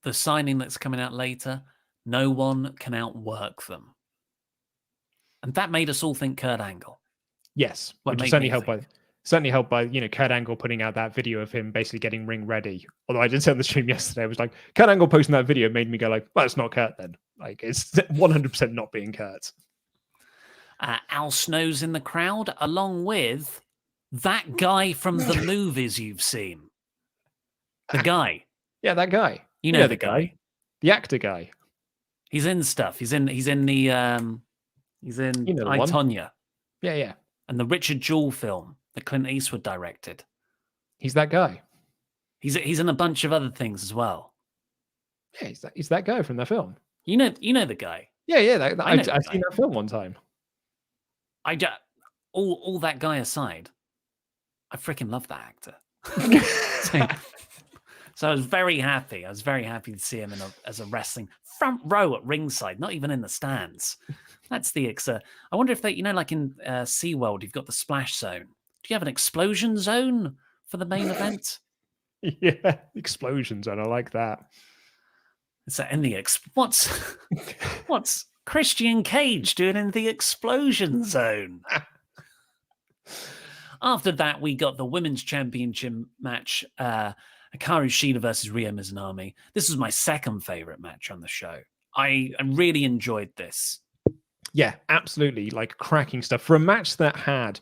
The signing that's coming out later, no one can outwork them. And that made us all think Kurt Angle. Yes, which is certainly helped by Kurt Angle putting out that video of him basically getting ring ready. Although I did say on the stream yesterday, I was like, Kurt Angle posting that video made me go like, well, it's not Kurt then. Like, it's 100% not being Kurt. Al Snow's in the crowd, along with that guy from the movies you've seen. The guy. Yeah, that guy. You know the guy. The actor guy. He's in stuff. He's in Itonya. Yeah. And the Richard Jewell film that Clint Eastwood directed. He's that guy. He's in a bunch of other things as well. Yeah, he's that guy from the film. You know the guy. Yeah. I've seen that film one time. All that guy aside, I freaking love that actor. So I was very happy. I was very happy to see him as a wrestling front row at ringside, not even in the stands. That's the I wonder if they, like in SeaWorld, you've got the splash zone. Do you have an explosion zone for the main event? Yeah, explosion zone. I like that. Is that in the what's Christian Cage doing in the explosion zone? After that, we got the women's championship match. Hikaru Shida versus Riho Mizunami. This was my second favorite match on the show. I really enjoyed this. Yeah, absolutely. Like cracking stuff for a match that had,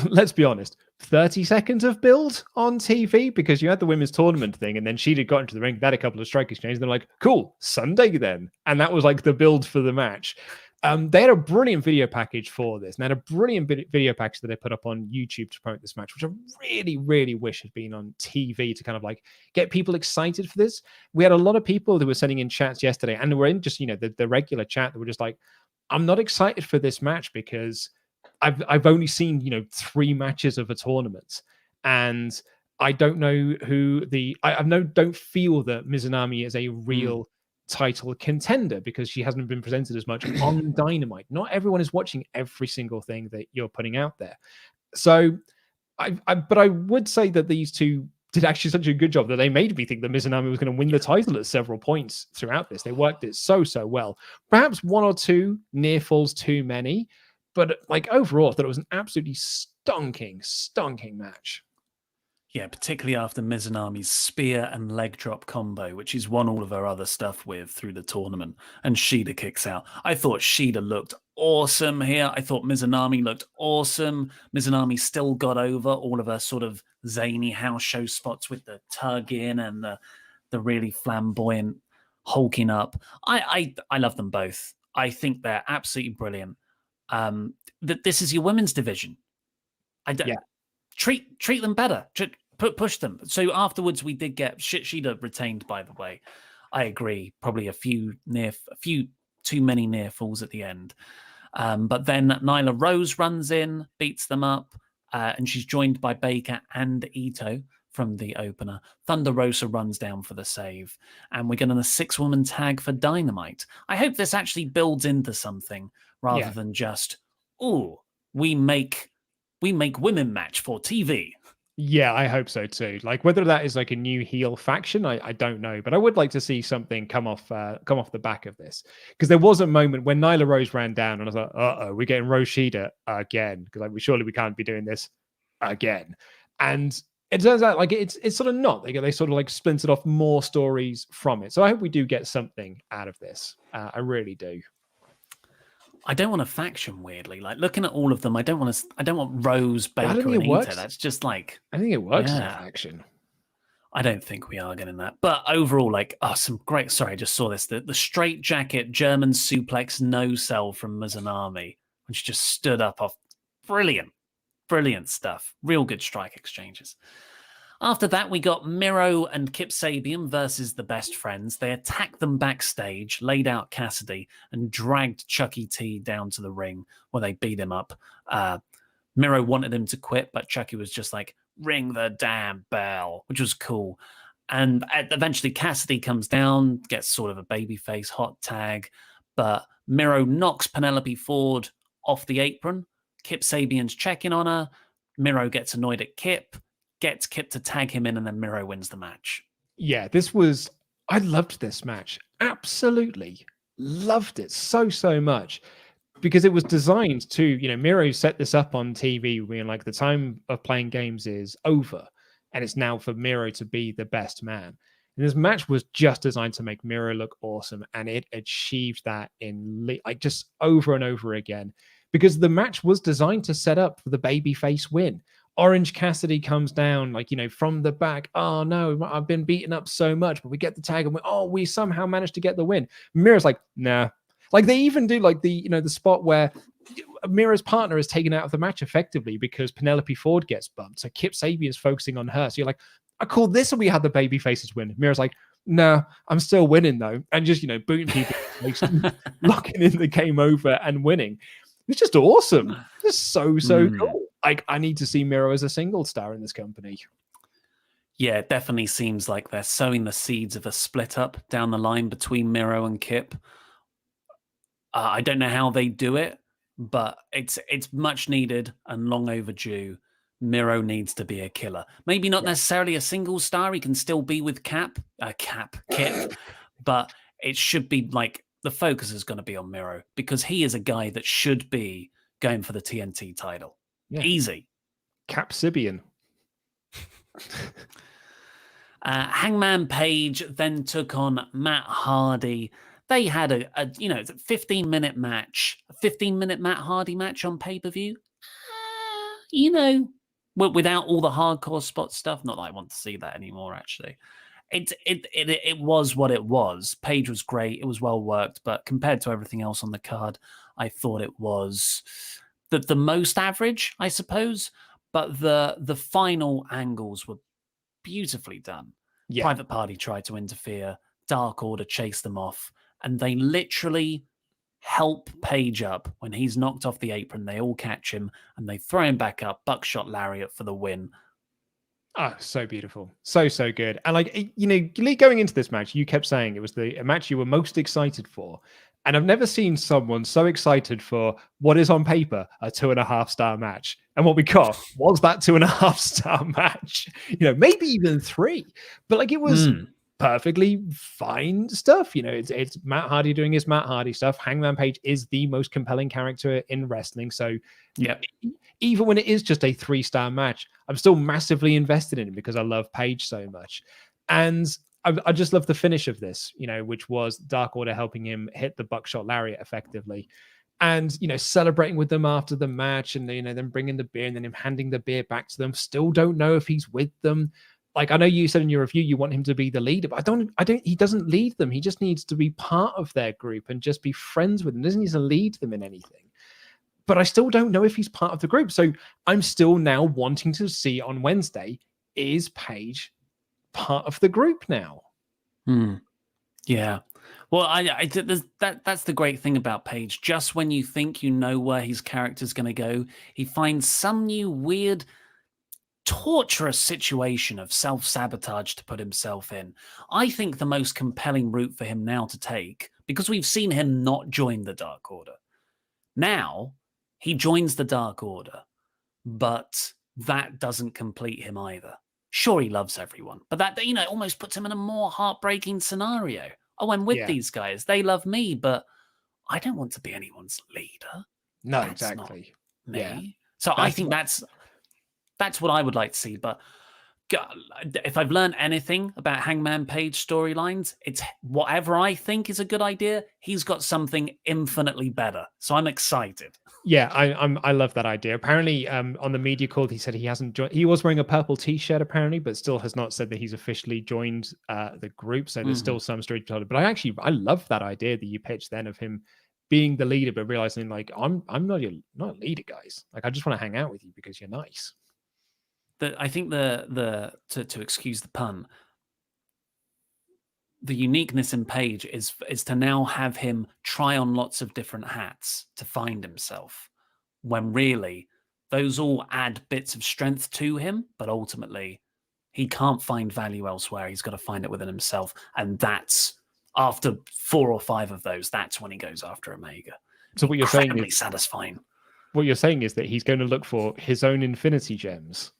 let's be honest, 30 seconds of build on TV because you had the women's tournament thing and then Shida got into the ring, they had a couple of strike exchanges. They're like, cool, Sunday then. And that was like the build for the match. They had a brilliant video package for this. And they had a brilliant video package that they put up on YouTube to promote this match, which I really, really wish had been on TV to kind of like get people excited for this. We had a lot of people who were sending in chats yesterday and were in just, the regular chat that were just like, I'm not excited for this match because I've only seen, 3 matches of a tournament. And I don't know don't feel that Mizunami is a real title contender because she hasn't been presented as much on Dynamite. Not everyone is watching every single thing that you're putting out there. So but I would say that these two did actually such a good job that they made me think that Mizunami was going to win the title at several points throughout this. They worked it so well. Perhaps 1 or 2 near falls too many, but like overall I thought it was an absolutely stonking match. Yeah, particularly after Mizunami's spear and leg drop combo, which he's won all of her other stuff with through the tournament, and Shida kicks out. I thought Shida looked awesome here. I thought Mizunami looked awesome. Mizunami still got over all of her sort of zany house show spots with the tug in and the really flamboyant hulking up. I love them both. I think they're absolutely brilliant. That this is your women's division. Treat them better. Push them. So afterwards, we did get Shida retained. By the way, I agree. Probably a few too many near falls at the end. But then Nyla Rose runs in, beats them up, and she's joined by Baker and Itoh from the opener. Thunder Rosa runs down for the save, and we're getting a 6-woman tag for Dynamite. I hope this actually builds into something rather than just, we make women match for TV. Yeah, I hope so too. Like whether that is like a new heel faction, I don't know, but I would like to see something come off the back of this, because there was a moment when Nyla Rose ran down, and I was like, we're getting Rose Shida again, because like we can't be doing this again. And it turns out like it's sort of not. They sort of like splintered off more stories from it. So I hope we do get something out of this. I really do. I don't want a faction, weirdly. Like looking at all of them, I don't want Rose, Baker, and Itoh. That's just like, I think it works as a faction. I don't think we are getting that. But overall, like, some great. Sorry, I just saw this. The straight jacket German suplex no sell from Mizunami, when she just stood up off. Brilliant stuff. Real good strike exchanges. After that, we got Miro and Kip Sabian versus the Best Friends. They attacked them backstage, laid out Cassidy, and dragged Chucky T down to the ring where they beat him up. Miro wanted him to quit, but Chucky was just like, ring the damn bell, which was cool. And eventually Cassidy comes down, gets sort of a babyface hot tag, but Miro knocks Penelope Ford off the apron. Kip Sabian's checking on her. Miro gets annoyed at Kip, gets Kip to tag him in, and then Miro wins the match. Yeah, I loved this match. Absolutely loved it so much, because it was designed to, Miro set this up on TV being like, the time of playing games is over, and it's now for Miro to be the best man. And this match was just designed to make Miro look awesome, and it achieved that like just over and over again, because the match was designed to set up for the babyface win. Orange Cassidy comes down, like, from the back. Oh no, I've been beaten up so much, but we get the tag and we somehow managed to get the win. Miro's like, nah. Like they even do like the spot where Miro's partner is taken out of the match effectively because Penelope Ford gets bumped. So Kip Sabian's focusing on her. So you're like, I call this and we had the baby faces win. Miro's like, no, I'm still winning though. And just, booting people, locking in the game over and winning. It's just awesome. It's so cool. Like, I need to see Miro as a single star in this company. Yeah, it definitely seems like they're sowing the seeds of a split up down the line between Miro and Kip. I don't know how they do it, but it's much needed and long overdue. Miro needs to be a killer. Maybe not necessarily a single star. He can still be with Kip, but it should be like, the focus is going to be on Miro, because he is a guy that should be going for the TNT title. Yeah. Easy. Cap Sabian. Hangman Page then took on Matt Hardy. They had a 15-minute match, a 15-minute Matt Hardy match on pay-per-view. Without all the hardcore spot stuff. Not that I want to see that anymore, actually. It was what it was. Page was great. It was well worked, but compared to everything else on the card, I thought it was the most average, I suppose. But the final angles were beautifully done. Yeah. Private Party tried to interfere. Dark Order chased them off, and they literally help Page up when he's knocked off the apron. They all catch him and they throw him back up. Buckshot lariat for the win. Oh, so beautiful. So good. And like, going into this match, you kept saying it was a match you were most excited for. And I've never seen someone so excited for what is on paper a 2.5-star match. And what we got was that 2.5-star match, maybe even 3. But like, it was perfectly fine stuff. You know, it's Matt Hardy doing his Matt Hardy stuff. Hangman Page is the most compelling character in wrestling. So Yeah. even when it is just a 3-star match, I'm still massively invested in it because I love Page so much. And I just love the finish of this, you know, which was Dark Order helping him hit the buckshot lariat effectively. And, you know, celebrating with them after the match and, you know, them bringing the beer and then him handing the beer back to them. Still don't know if he's with them. Like, I know you said in your review you want him to be the leader, but he doesn't lead them. He just needs to be part of their group and just be friends with them. Doesn't need to lead them in anything. But I still don't know if he's part of the group. So I'm still now wanting to see on Wednesday, is Page part of the group now? Yeah. Well, that's the great thing about Page. Just when you think you know where his character's going to go, he finds some new weird, torturous situation of self-sabotage to put himself in. I think the most compelling route for him now to take, because we've seen him not join the Dark Order. Now, he joins the Dark Order, but that doesn't complete him either. Sure, he loves everyone, but that, you know, almost puts him in a more heartbreaking scenario. Oh, I'm with these guys. They love me, but I don't want to be anyone's leader. No, That's exactly. not me. Yeah. So I think that's what I would like to see. But if I've learned anything about Hangman Page storylines, it's whatever I think is a good idea, he's got something infinitely better. So I'm excited. Yeah, I love that idea. Apparently, on the media call, he said he hasn't joined. He was wearing a purple T-shirt, apparently, but still has not said that he's officially joined the group. So there's still some story to tell. But I love that idea that you pitched then of him being the leader, but realizing like I'm not a leader, guys. Like I just want to hang out with you because you're nice. I think to excuse the pun, the uniqueness in Page is to now have him try on lots of different hats to find himself, when really those all add bits of strength to him, but ultimately he can't find value elsewhere. He's got to find it within himself, and that's after 4 or 5 of those. That's when he goes after Omega. So what you're saying is satisfying. What you're saying is that he's going to look for his own Infinity Gems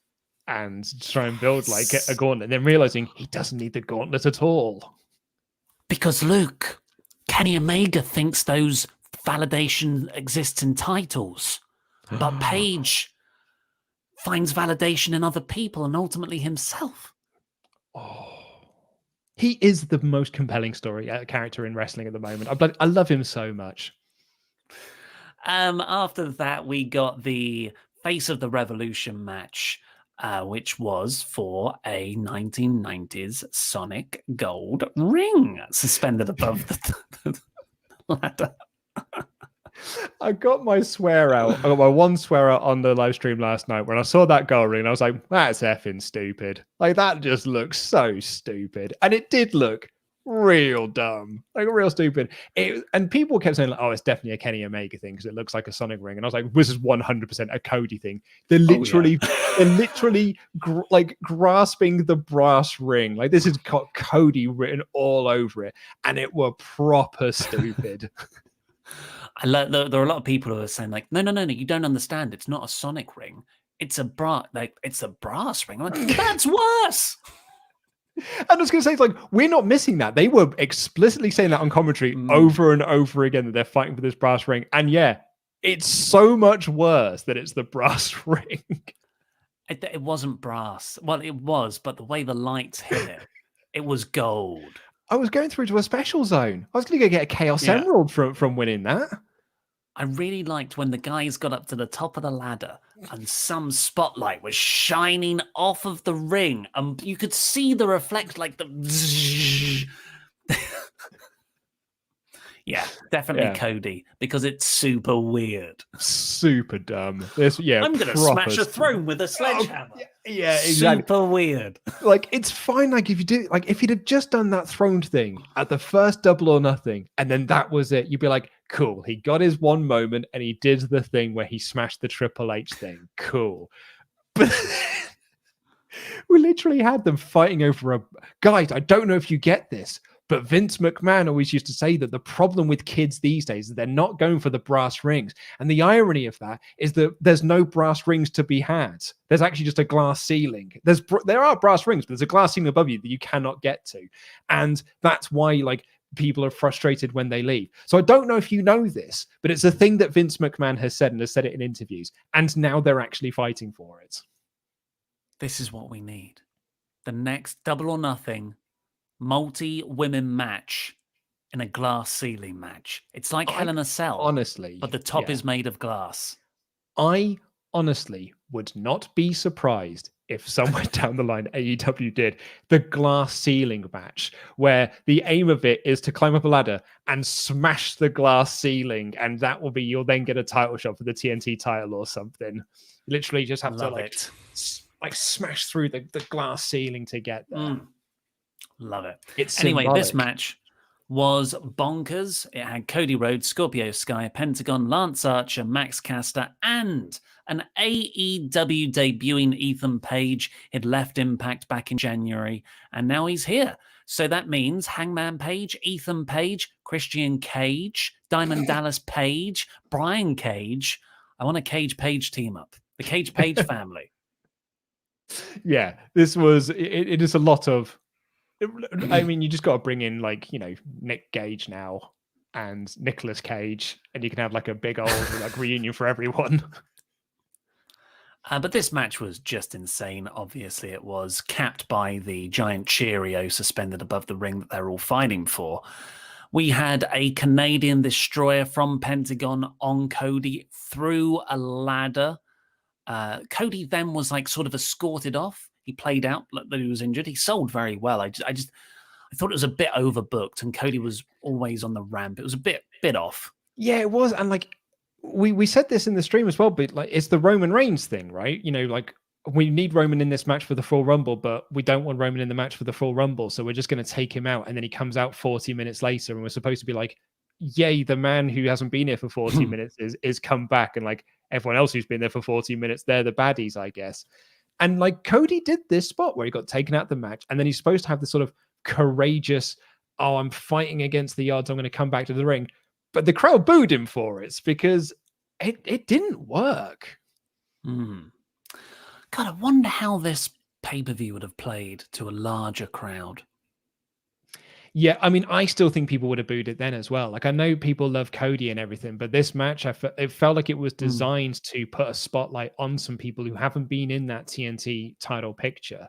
and try and build like a gauntlet, and then realizing he doesn't need the gauntlet at all. Because Luke, Kenny Omega thinks those validation exists in titles, but Page finds validation in other people and ultimately himself. Oh, he is the most compelling character in wrestling at the moment. I love him so much. After that, we got the Face of the Revolution match, which was for a 1990s Sonic Gold ring suspended above the ladder. I got my swear out. I got my one swear out on the live stream last night when I saw that gold ring. I was like, that's effing stupid. Like, that just looks so stupid. And it did look real dumb, like real stupid. And people kept saying, like, oh, it's definitely a Kenny Omega thing because it looks like a Sonic ring. And I was like, this is 100% a Cody thing. They're literally like grasping the brass ring. Like, this has got Cody written all over it, and it were proper stupid. There are a lot of people who are saying like, no, you don't understand. It's not a Sonic ring. It's a brass ring. I'm like, that's worse. And I was going to say, it's like, we're not missing that. They were explicitly saying that on commentary over and over again, that they're fighting for this brass ring. And yeah, it's so much worse that it's the brass ring. It wasn't brass. Well, it was, but the way the lights hit it, it was gold. I was going through to a special zone. I was going to go get a Chaos Emerald from winning that. I really liked when the guys got up to the top of the ladder and some spotlight was shining off of the ring, and you could see the reflect, like the. Yeah, definitely Cody, because it's super weird, super dumb. I'm gonna smash a throne with a sledgehammer. Yeah, exactly. Super weird. Like, it's fine. Like, if he'd have just done that throne thing at the first Double or Nothing, and then that was it, you'd be like, cool. He got his one moment, and he did the thing where he smashed the Triple H thing. Cool. But we literally had them fighting over guys, I don't know if you get this, But Vince McMahon always used to say that the problem with kids these days is they're not going for the brass rings. And the irony of that is that there's no brass rings to be had. There's actually just a glass ceiling. There are brass rings, but there's a glass ceiling above you that you cannot get to. And that's why, like, people are frustrated when they leave. So I don't know if you know this, but it's a thing that Vince McMahon has said and has said it in interviews. And now they're actually fighting for it. This is what we need. The next Double or Nothing multi-women match in a glass ceiling match. It's like Hell in a Cell. Honestly. But the top is made of glass. I honestly would not be surprised if somewhere down the line AEW did the glass ceiling match, where the aim of it is to climb up a ladder and smash the glass ceiling, and that will be, you'll then get a title shot for the TNT title or something. Literally just have to like smash through the glass ceiling to get there. Love it. It's anyway, symbolic. This match was bonkers. It had Cody Rhodes, Scorpio Sky, Pentagon, Lance Archer, Max Caster, and an AEW debuting Ethan Page. He'd left Impact back in January, and now he's here. So that means Hangman Page, Ethan Page, Christian Cage, Diamond Dallas Page, Brian Cage. I want a Cage Page team up. The Cage Page family. Yeah, this was, it is a lot of, I mean, you just got to bring in, like, you know, Nick Gage now and Nicolas Cage, and you can have like a big old like reunion for everyone. But this match was just insane. Obviously, it was capped by the giant Cheerio suspended above the ring that they're all fighting for. We had a Canadian destroyer from Pentagon on Cody through a ladder. Cody then was like sort of escorted off. He played out that he was injured. He sold very well. I thought it was a bit overbooked, and Cody was always on the ramp. It was a bit off. Yeah, it was. And like we said this in the stream as well, but like it's the Roman Reigns thing, right? You know, like we need Roman in this match for the full Rumble, but we don't want Roman in the match for the full Rumble. So we're just going to take him out. And then he comes out 40 minutes later, and we're supposed to be like, yay, the man who hasn't been here for 40 minutes is come back. And like everyone else who's been there for 40 minutes, they're the baddies, I guess. And like Cody did this spot where he got taken out the match, and then he's supposed to have this sort of courageous, oh, I'm fighting against the odds, I'm going to come back to the ring. But the crowd booed him for it because it didn't work. God, I wonder how this pay-per-view would have played to a larger crowd. Yeah, I mean, I still think people would have booed it then as well. Like, I know people love Cody and everything, but this match, it felt like it was designed to put a spotlight on some people who haven't been in that TNT title picture.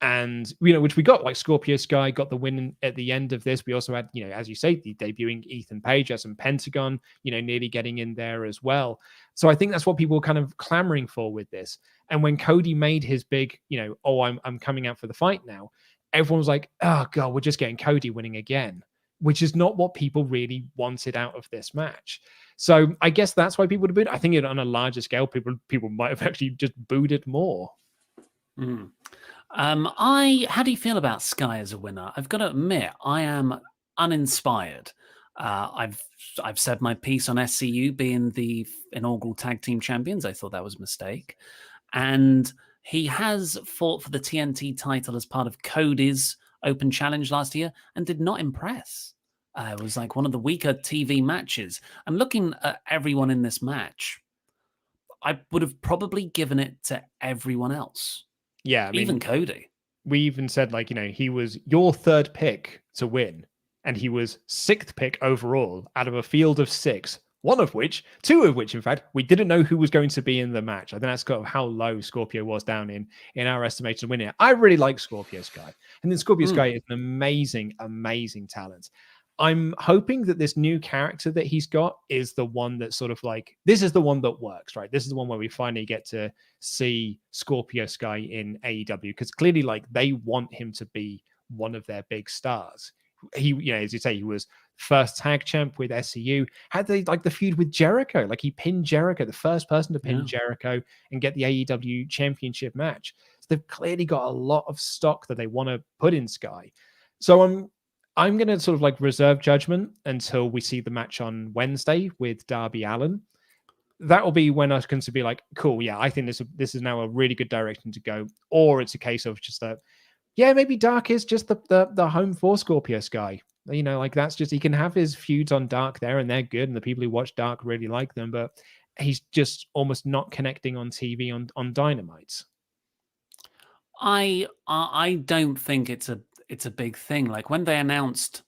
And, you know, which we got, like Scorpio Sky got the win at the end of this. We also had, you know, as you say, the debuting Ethan Page as some Pentagon, you know, nearly getting in there as well. So I think that's what people were kind of clamoring for with this. And when Cody made his big, you know, oh, I'm coming out for the fight now, everyone was like, oh, God, we're just getting Cody winning again, which is not what people really wanted out of this match. So I guess that's why people would have booed. I think on a larger scale, people might have actually just booed it more. How do you feel about Sky as a winner? I've got to admit, I am uninspired. I've said my piece on SCU being the inaugural tag team champions. I thought that was a mistake. And he has fought for the TNT title as part of Cody's Open Challenge last year and did not impress. It was like one of the weaker TV matches. And looking at everyone in this match, I would have probably given it to everyone else. Yeah, I mean, even Cody. We even said, like, you know, he was your third pick to win, and he was sixth pick overall out of a field of six. Two of which, in fact, we didn't know who was going to be in the match. I think that's kind of how low Scorpio was down in our estimation of winning. I really like Scorpio Sky. And then Scorpio Sky is an amazing, amazing talent. I'm hoping that this new character that he's got is the one that sort of like, this is the one that works, right? This is the one where we finally get to see Scorpio Sky in AEW, because clearly, like, they want him to be one of their big stars. He, you know, as you say, he was first tag champ with SCU. Had they like the feud with Jericho? Like, he pinned Jericho, the first person to pin Jericho and get the AEW championship match. So they've clearly got a lot of stock that they want to put in Sky. So I'm going to sort of like reserve judgment until we see the match on Wednesday with Darby Allin. That will be when I can be like, cool, yeah, I think this is now a really good direction to go. Or it's a case of just that yeah, maybe Dark is just the home for Scorpius guy. You know, like that's just, he can have his feuds on Dark there and they're good. And the people who watch Dark really like them, but he's just almost not connecting on TV on Dynamite. I don't think it's a big thing. Like when they announced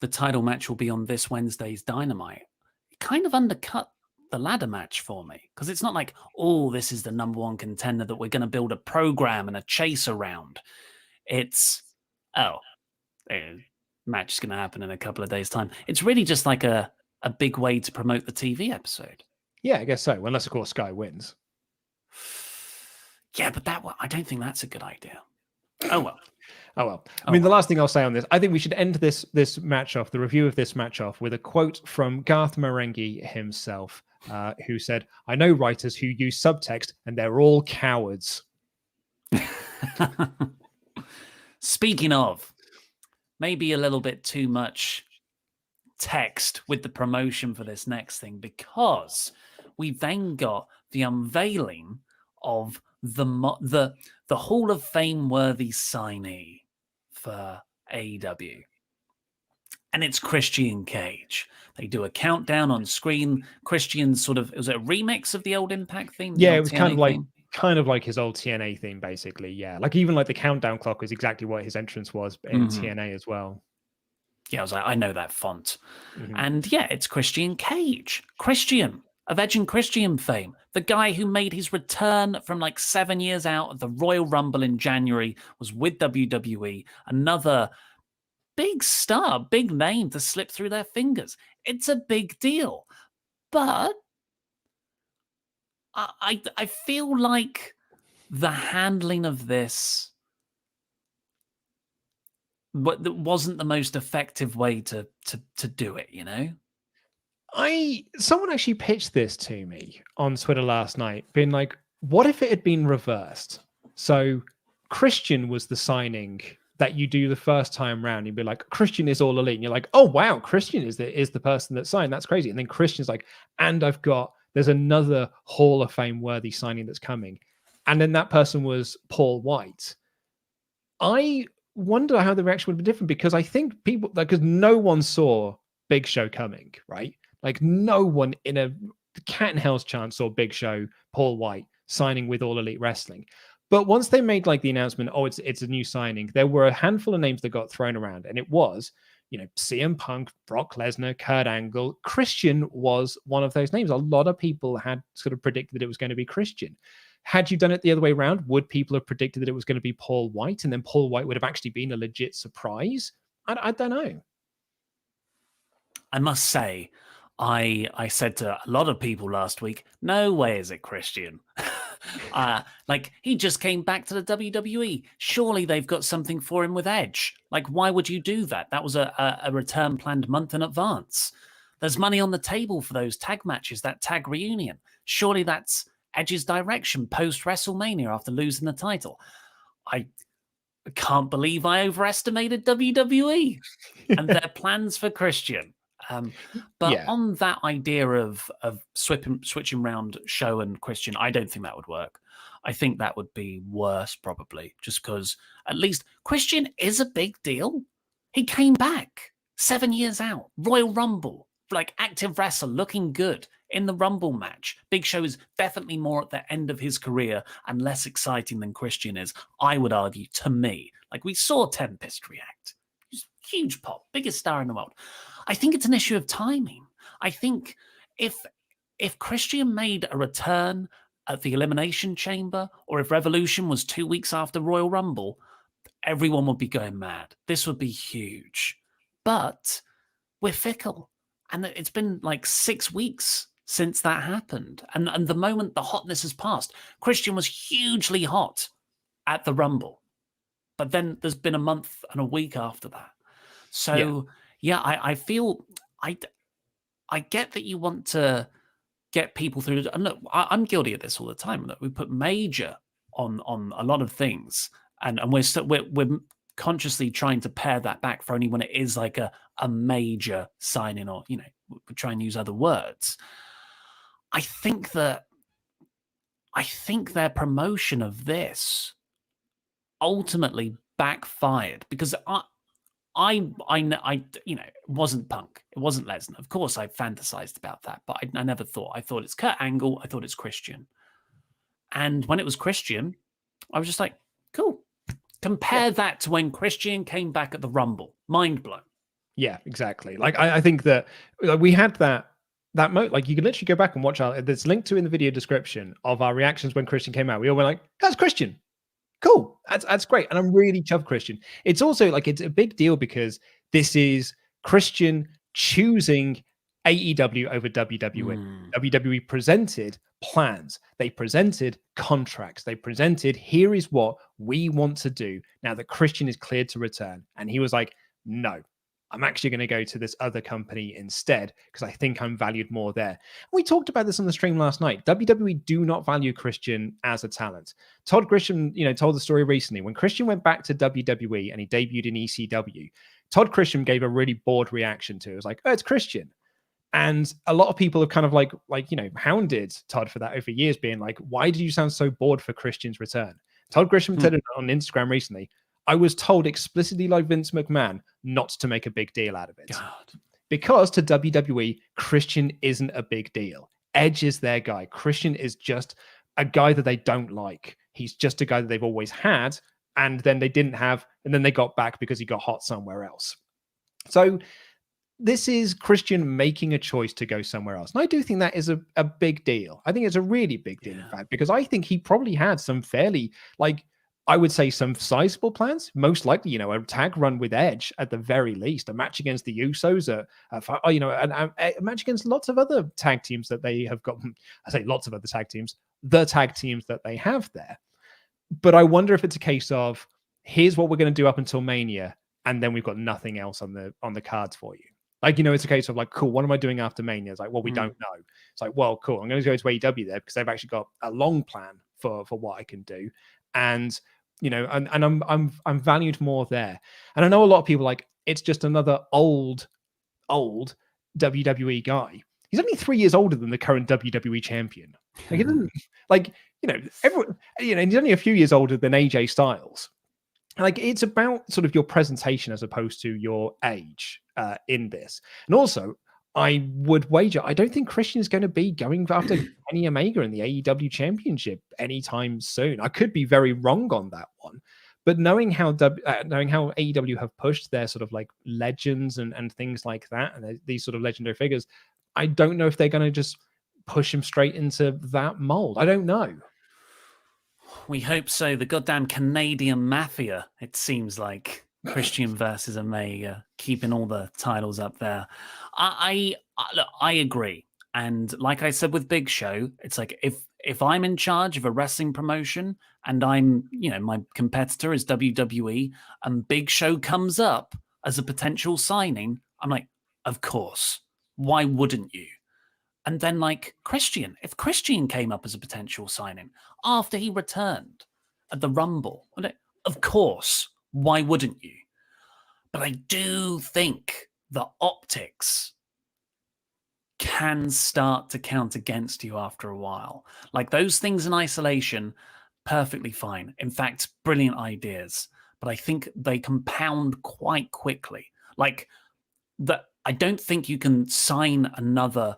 the title match will be on this Wednesday's Dynamite, it kind of undercut the ladder match for me, because it's not like, oh, this is the number one contender that we're going to build a program and a chase around. It's, match is going to happen in a couple of days' time. It's really just like a big way to promote the TV episode. Yeah, I guess so. Unless, of course, Sky wins. Yeah, but I don't think that's a good idea. Oh, well. Oh, well. I mean, the last thing I'll say on this, I think we should end this match off, the review of this match off, with a quote from Garth Marenghi himself, who said, "I know writers who use subtext and they're all cowards." Speaking of, maybe a little bit too much text with the promotion for this next thing, because we then got the unveiling of the Hall of Fame worthy signee for AEW. And it's Christian Cage. They do a countdown on screen. Christian's sort of, was it a remix of the old Impact theme? Yeah, it was kind of like his old TNA theme, basically. Yeah, like even like the countdown clock was exactly what his entrance was in TNA as well. Yeah, I was like, I know that font. And yeah, it's Christian Cage. Christian of Edge and Christian fame. The guy who made his return from like 7 years out of the Royal Rumble in January was with WWE. Another big star, big name to slip through their fingers. It's a big deal. But I feel like the handling of this wasn't the most effective way to do it, you know? Someone actually pitched this to me on Twitter last night, being like, what if it had been reversed? So Christian was the signing that you do the first time round. You'd be like, Christian is All Elite. And you're like, oh, wow, Christian is the person that signed. That's crazy. And then Christian's like, and there's another Hall of Fame worthy signing that's coming. And then that person was Paul White. I wonder how the reaction would be different, because I think because no one saw Big Show coming, right? Like no one in a cat and hell's chance saw Big Show, Paul White signing with All Elite Wrestling. But once they made like the announcement, oh, it's a new signing, there were a handful of names that got thrown around, and it was, CM Punk, Brock Lesnar, Kurt Angle. Christian was one of those names. A lot of people had sort of predicted that it was going to be Christian. Had you done it the other way around, would people have predicted that it was going to be Paul White, and then Paul White would have actually been a legit surprise? I don't know. I must say, I said to a lot of people last week, no way is it Christian. Like, he just came back to the WWE. Surely they've got something for him with Edge. Like, why would you do that? That was a return planned month in advance. There's money on the table for those tag matches, that tag reunion. Surely that's Edge's direction post WrestleMania after losing the title. I can't believe I overestimated WWE and their plans for Christian. But on that idea of switching around Show and Christian, I don't think that would work. I think that would be worse, probably, just because at least Christian is a big deal. He came back 7 years out, Royal Rumble, like active wrestler, looking good in the Rumble match. Big Show is definitely more at the end of his career and less exciting than Christian is, I would argue, to me. Like, we saw Tempest react. Huge pop, biggest star in the world. I think it's an issue of timing. I think if Christian made a return at the Elimination Chamber, or if Revolution was 2 weeks after Royal Rumble, everyone would be going mad. This would be huge. But we're fickle. And it's been like 6 weeks since that happened. And the moment the hotness has passed, Christian was hugely hot at the Rumble. But then there's been a month and a week after that. So, I feel I get that you want to get people through. And look, I'm guilty of this all the time. Look, we put major on a lot of things, and we're consciously trying to pare that back for only when it is like a major signing, or we try and use other words. I think their promotion of this ultimately backfired because I you know, it wasn't Punk, it wasn't Lesnar. Of course, I fantasized about that, but I never thought. I thought it's Kurt Angle. I thought it's Christian. And when it was Christian, I was just like, cool. Compare that to when Christian came back at the Rumble. Mind blown. Yeah, exactly. Like I think that we had that like you can literally go back and watch there's linked to in the video description of our reactions when Christian came out. We all went like, that's Christian. Cool. That's great. And I'm really chuffed Christian. It's also like it's a big deal because this is Christian choosing AEW over WWE. WWE presented plans. They presented contracts. They presented, here is what we want to do now that Christian is cleared to return. And he was like, no, I'm actually going to go to this other company instead because I think I'm valued more there. We talked about this on the stream last night. WWE do not value Christian as a talent. Todd Grisham, told the story recently. When Christian went back to WWE and he debuted in ECW, Todd Grisham gave a really bored reaction to it. It was like, oh, it's Christian. And a lot of people have kind of like hounded Todd for that over years, being like, why did you sound so bored for Christian's return? Todd Grisham said it on Instagram recently. I was told explicitly like Vince McMahon not to make a big deal out of it. God. Because to WWE, Christian isn't a big deal. Edge is their guy. Christian is just a guy that they don't like. He's just a guy that they've always had, and then they didn't have, and then they got back because he got hot somewhere else. So this is Christian making a choice to go somewhere else. And I do think that is a big deal. I think it's a really big deal, in fact, because I think he probably had some fairly, I would say some sizable plans, most likely, a tag run with Edge at the very least, a match against the Usos, a match against lots of other tag teams that they have got. I say lots of other tag teams, the tag teams that they have there. But I wonder if it's a case of, here's what we're going to do up until Mania, and then we've got nothing else on the cards for you. It's a case of like, cool, what am I doing after Mania? It's like, well, we don't know. It's like, well, cool, I'm going to go to AEW there because they've actually got a long plan for what I can do. And I'm valued more there. And I know a lot of people like, it's just another old WWE guy. He's only 3 years older than the current WWE champion. Like, he doesn't, everyone, he's only a few years older than AJ Styles. Like, it's about sort of your presentation as opposed to your age in this. And also, I would wager, I don't think Christian is going to be going after Kenny Omega in the AEW Championship anytime soon. I could be very wrong on that one. But knowing how AEW have pushed their sort of like legends and things like that, and these sort of legendary figures, I don't know if they're going to just push him straight into that mold. I don't know. We hope so. The goddamn Canadian mafia, it seems like. Christian versus Omega, keeping all the titles up there. I agree. And like I said with Big Show, it's like if I'm in charge of a wrestling promotion and I'm, my competitor is WWE and Big Show comes up as a potential signing, I'm like, of course. Why wouldn't you? And then like Christian, if Christian came up as a potential signing after he returned at the Rumble, of course, why wouldn't you? But I do think the optics can start to count against you after a while. Like those things in isolation, perfectly fine. In fact, brilliant ideas. But I think they compound quite quickly. Like that, I don't think you can sign another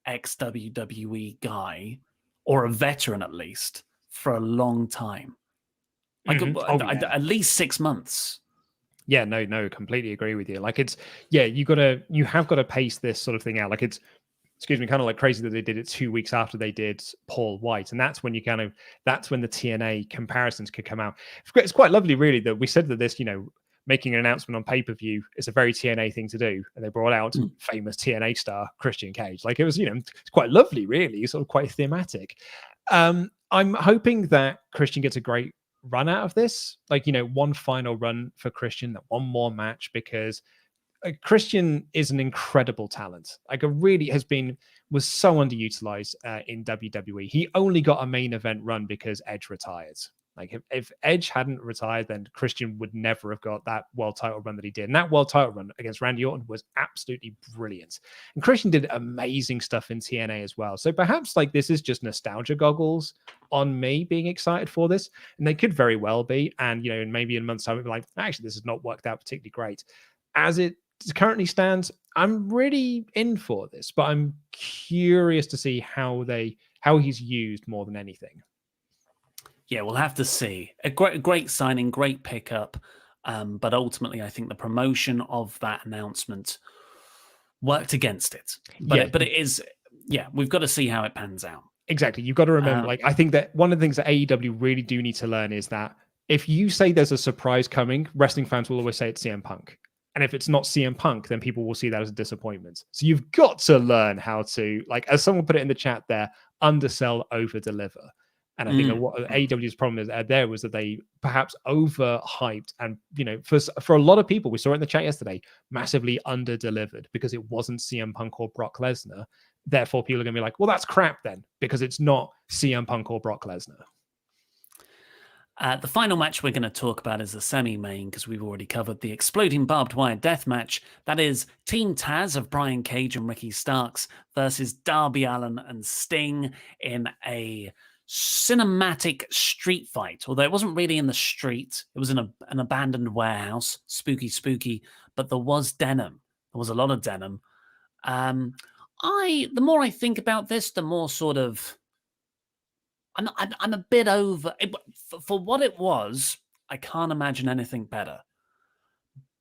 ex-WWE guy, or a veteran at least, for a long time. Like at least 6 months. Yeah, no, completely agree with you. Like you have got to pace this sort of thing out. Like it's, kind of like crazy that they did it 2 weeks after they did Paul White. And that's when that's when the TNA comparisons could come out. It's quite lovely, really, that we said that this, making an announcement on pay-per-view is a very TNA thing to do. And they brought out famous TNA star Christian Cage. Like it was, it's quite lovely, really, sort of quite thematic. I'm hoping that Christian gets a great run out of this, one final run for Christian, that one more match, because Christian is an incredible talent. Like, really was so underutilized in WWE. He only got a main event run because Edge retired. Like if Edge hadn't retired, then Christian would never have got that world title run that he did. And that world title run against Randy Orton was absolutely brilliant. And Christian did amazing stuff in TNA as well. So perhaps like this is just nostalgia goggles on me being excited for this. And they could very well be. And, you know, maybe in a month's time, we'll be like, actually, this has not worked out particularly great. As it currently stands, I'm really in for this, but I'm curious to see how he's used more than anything. Yeah, we'll have to see. A great signing, great pickup. But ultimately, I think the promotion of that announcement worked against it. But it is, we've got to see how it pans out. Exactly. You've got to remember, I think that one of the things that AEW really do need to learn is that if you say there's a surprise coming, wrestling fans will always say it's CM Punk. And if it's not CM Punk, then people will see that as a disappointment. So you've got to learn how to, like, as someone put it in the chat there, undersell, over-deliver. And I think that what AEW's problem is there was that they perhaps overhyped and, you know, for a lot of people, we saw it in the chat yesterday, massively under-delivered because it wasn't CM Punk or Brock Lesnar. Therefore, people are going to be like, well, that's crap then, because it's not CM Punk or Brock Lesnar. The final match we're going to talk about is the semi-main, because we've already covered the exploding barbed wire death match. That is Team Taz of Brian Cage and Ricky Starks versus Darby Allin and Sting in a cinematic street fight. Although it wasn't really in the street, it was in an abandoned warehouse. Spooky, but there was denim. There was a lot of denim. The more I think about this, the more sort of I'm a bit over it, for what it was. I can't imagine anything better.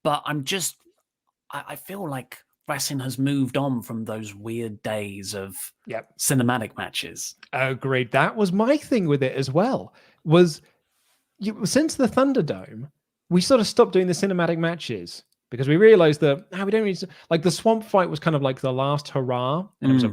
But I feel like wrestling has moved on from those weird days of cinematic matches. Agreed. That was my thing with it as well. Was since the Thunderdome, we sort of stopped doing the cinematic matches because we realized that we don't need to, like, the swamp fight was kind of like the last hurrah, and it was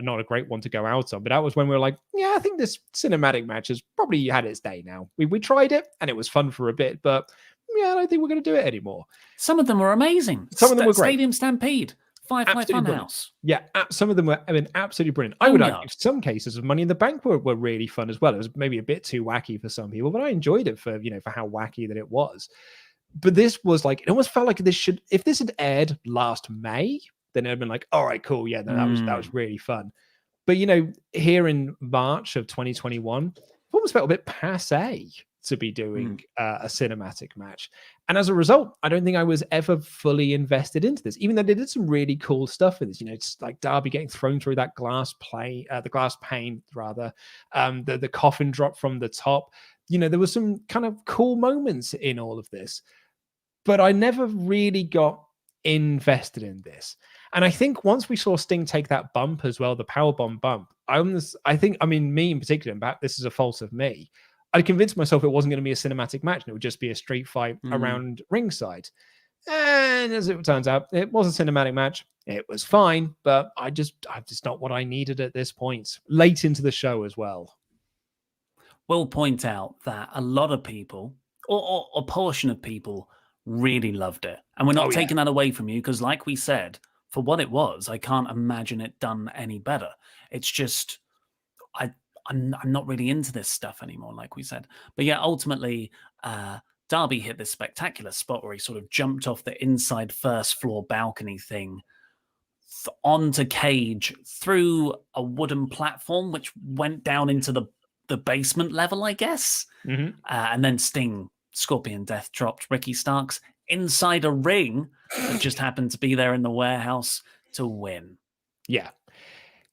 not a great one to go out on. But that was when we were like, I think this cinematic match has probably had its day now. We tried it and it was fun for a bit, but I don't think we're going to do it anymore. Some of them were amazing. Some of them were great. Stadium Stampede, Firefly Funhouse. Yeah, some of them were absolutely brilliant. I would argue some cases of Money in the Bank were really fun as well. It was maybe a bit too wacky for some people, but I enjoyed it for how wacky that it was. But this was like, it almost felt like if this had aired last May, then it had been like, all right, cool. Yeah, that was really fun. But, here in March of 2021, it almost felt a bit passé to be doing a cinematic match. And as a result, I don't think I was ever fully invested into this, even though they did some really cool stuff with this. It's like Darby getting thrown through that glass pane, the coffin drop from the top. There was some kind of cool moments in all of this, but I never really got invested in this. And I think once we saw Sting take that bump as well, the powerbomb bump, me in particular, and this is a fault of me, I convinced myself it wasn't going to be a cinematic match and it would just be a street fight around ringside. And as it turns out, it was a cinematic match. It was fine, but I'm just not what I needed at this point. Late into the show as well. We'll point out that a lot of people, or a portion of people, really loved it. And we're not taking that away from you, because like we said, for what it was, I can't imagine it done any better. It's just, I'm not really into this stuff anymore, like we said. But yeah, ultimately, Darby hit this spectacular spot where he sort of jumped off the inside first floor balcony thing onto Cage through a wooden platform, which went down into the basement level, I guess. And then Sting, Scorpion Death dropped Ricky Starks inside a ring that just happened to be there in the warehouse to win. Yeah,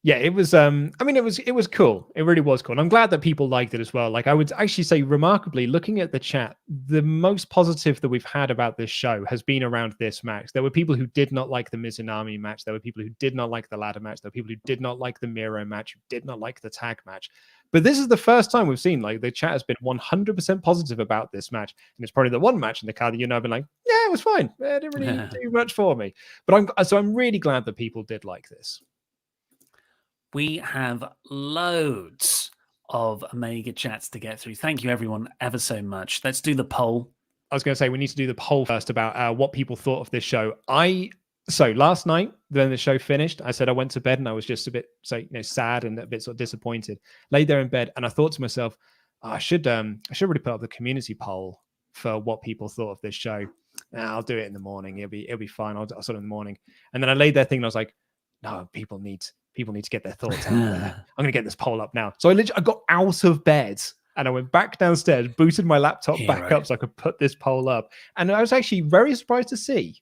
it was it was cool. It really was cool. And I'm glad that people liked it as well. Like, I would actually say, remarkably, looking at the chat, the most positive that we've had about this show has been around this match. There were people who did not like the Mizunami match. There were people who did not like the ladder match. There were people who did not like the Miro match, who did not like the tag match. But this is the first time we've seen, like, the chat has been 100% positive about this match. And it's probably the one match in the card that been like, yeah, it was fine. It didn't really do much for me. But I'm really glad that people did like this. We have loads of Omega chats to get through. Thank you, everyone, ever so much. Let's do the poll. I was going to say, we need to do the poll first about what people thought of this show. So last night, when the show finished, I said I went to bed and I was just a bit sad and a bit sort of disappointed. Laid there in bed and I thought to myself, I should really put up the community poll for what people thought of this show. I'll do it in the morning. It'll be fine. I'll sort of in the morning. And then I laid that thing and I was like, no, people need to get their thoughts out there. I'm gonna get this poll up now. So I got out of bed and I went back downstairs, booted my laptop back up so I could put this poll up. And I was actually very surprised to see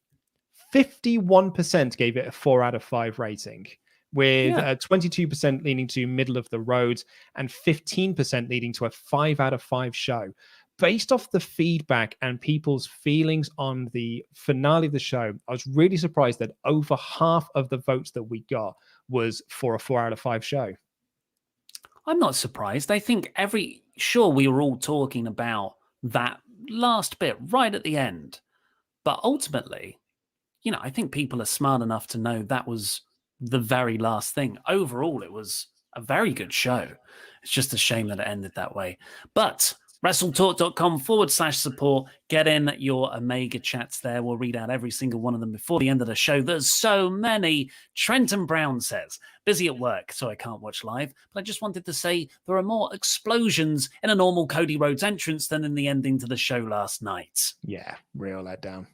51% gave it a 4 out of 5 rating, with 22% leaning to middle of the road and 15% leading to a 5 out of 5 show. Based off the feedback and people's feelings on the finale of the show, I was really surprised that over half of the votes that we got was for a 4 out of 5 show. I'm not surprised. I think sure, we were all talking about that last bit right at the end. But ultimately, I think people are smart enough to know that was the very last thing. Overall, it was a very good show. It's just a shame that it ended that way. But WrestleTalk.com/support. Get in your Omega chats there. We'll read out every single one of them before the end of the show. There's so many. Trenton Brown says, busy at work, so I can't watch live, but I just wanted to say there are more explosions in a normal Cody Rhodes entrance than in the ending to the show last night. Yeah, real let down.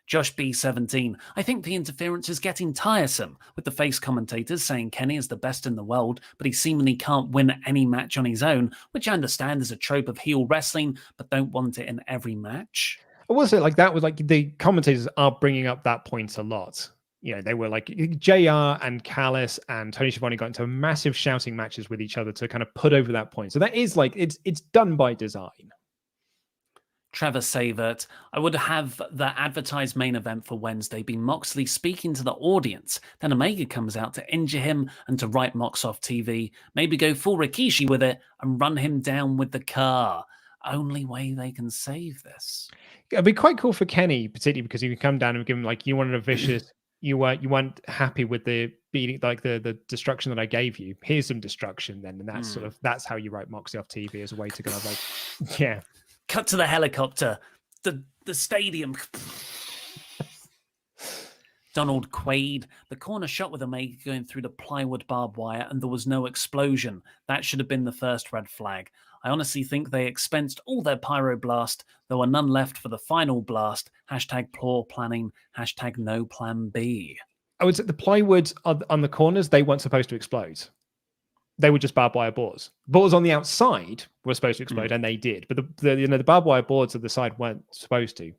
Josh B17, I think the interference is getting tiresome, with the face commentators saying Kenny is the best in the world, but he seemingly can't win any match on his own, which I understand is a trope of heel wrestling, but don't want it in every match. I will say, that was the commentators are bringing up that point a lot. They were like JR and Callis and Tony Schiavone got into massive shouting matches with each other to kind of put over that point. So that is it's done by design. Trevor Savert, I would have the advertised main event for Wednesday be Moxley speaking to the audience. Then Omega comes out to injure him and to write Mox off TV. Maybe go full Rikishi with it and run him down with the car. Only way they can save this. It'd be quite cool for Kenny, particularly because he can come down and give him you wanted a vicious, you weren't happy with the beating, the destruction that I gave you. Here's some destruction then, and that's that's how you write Moxley off TV as a way to kind of yeah. Cut to the helicopter, the stadium. Donald Quaid, the corner shot with Omega going through the plywood barbed wire and there was no explosion. That should have been the first red flag. I honestly think they expensed all their pyroblast. There were none left for the final blast. #poor planning. #no plan B. I would say the plywood on the corners, they weren't supposed to explode. They were just barbed wire boards. Boards on the outside were supposed to explode, and they did. But the barbed wire boards at the side weren't supposed to.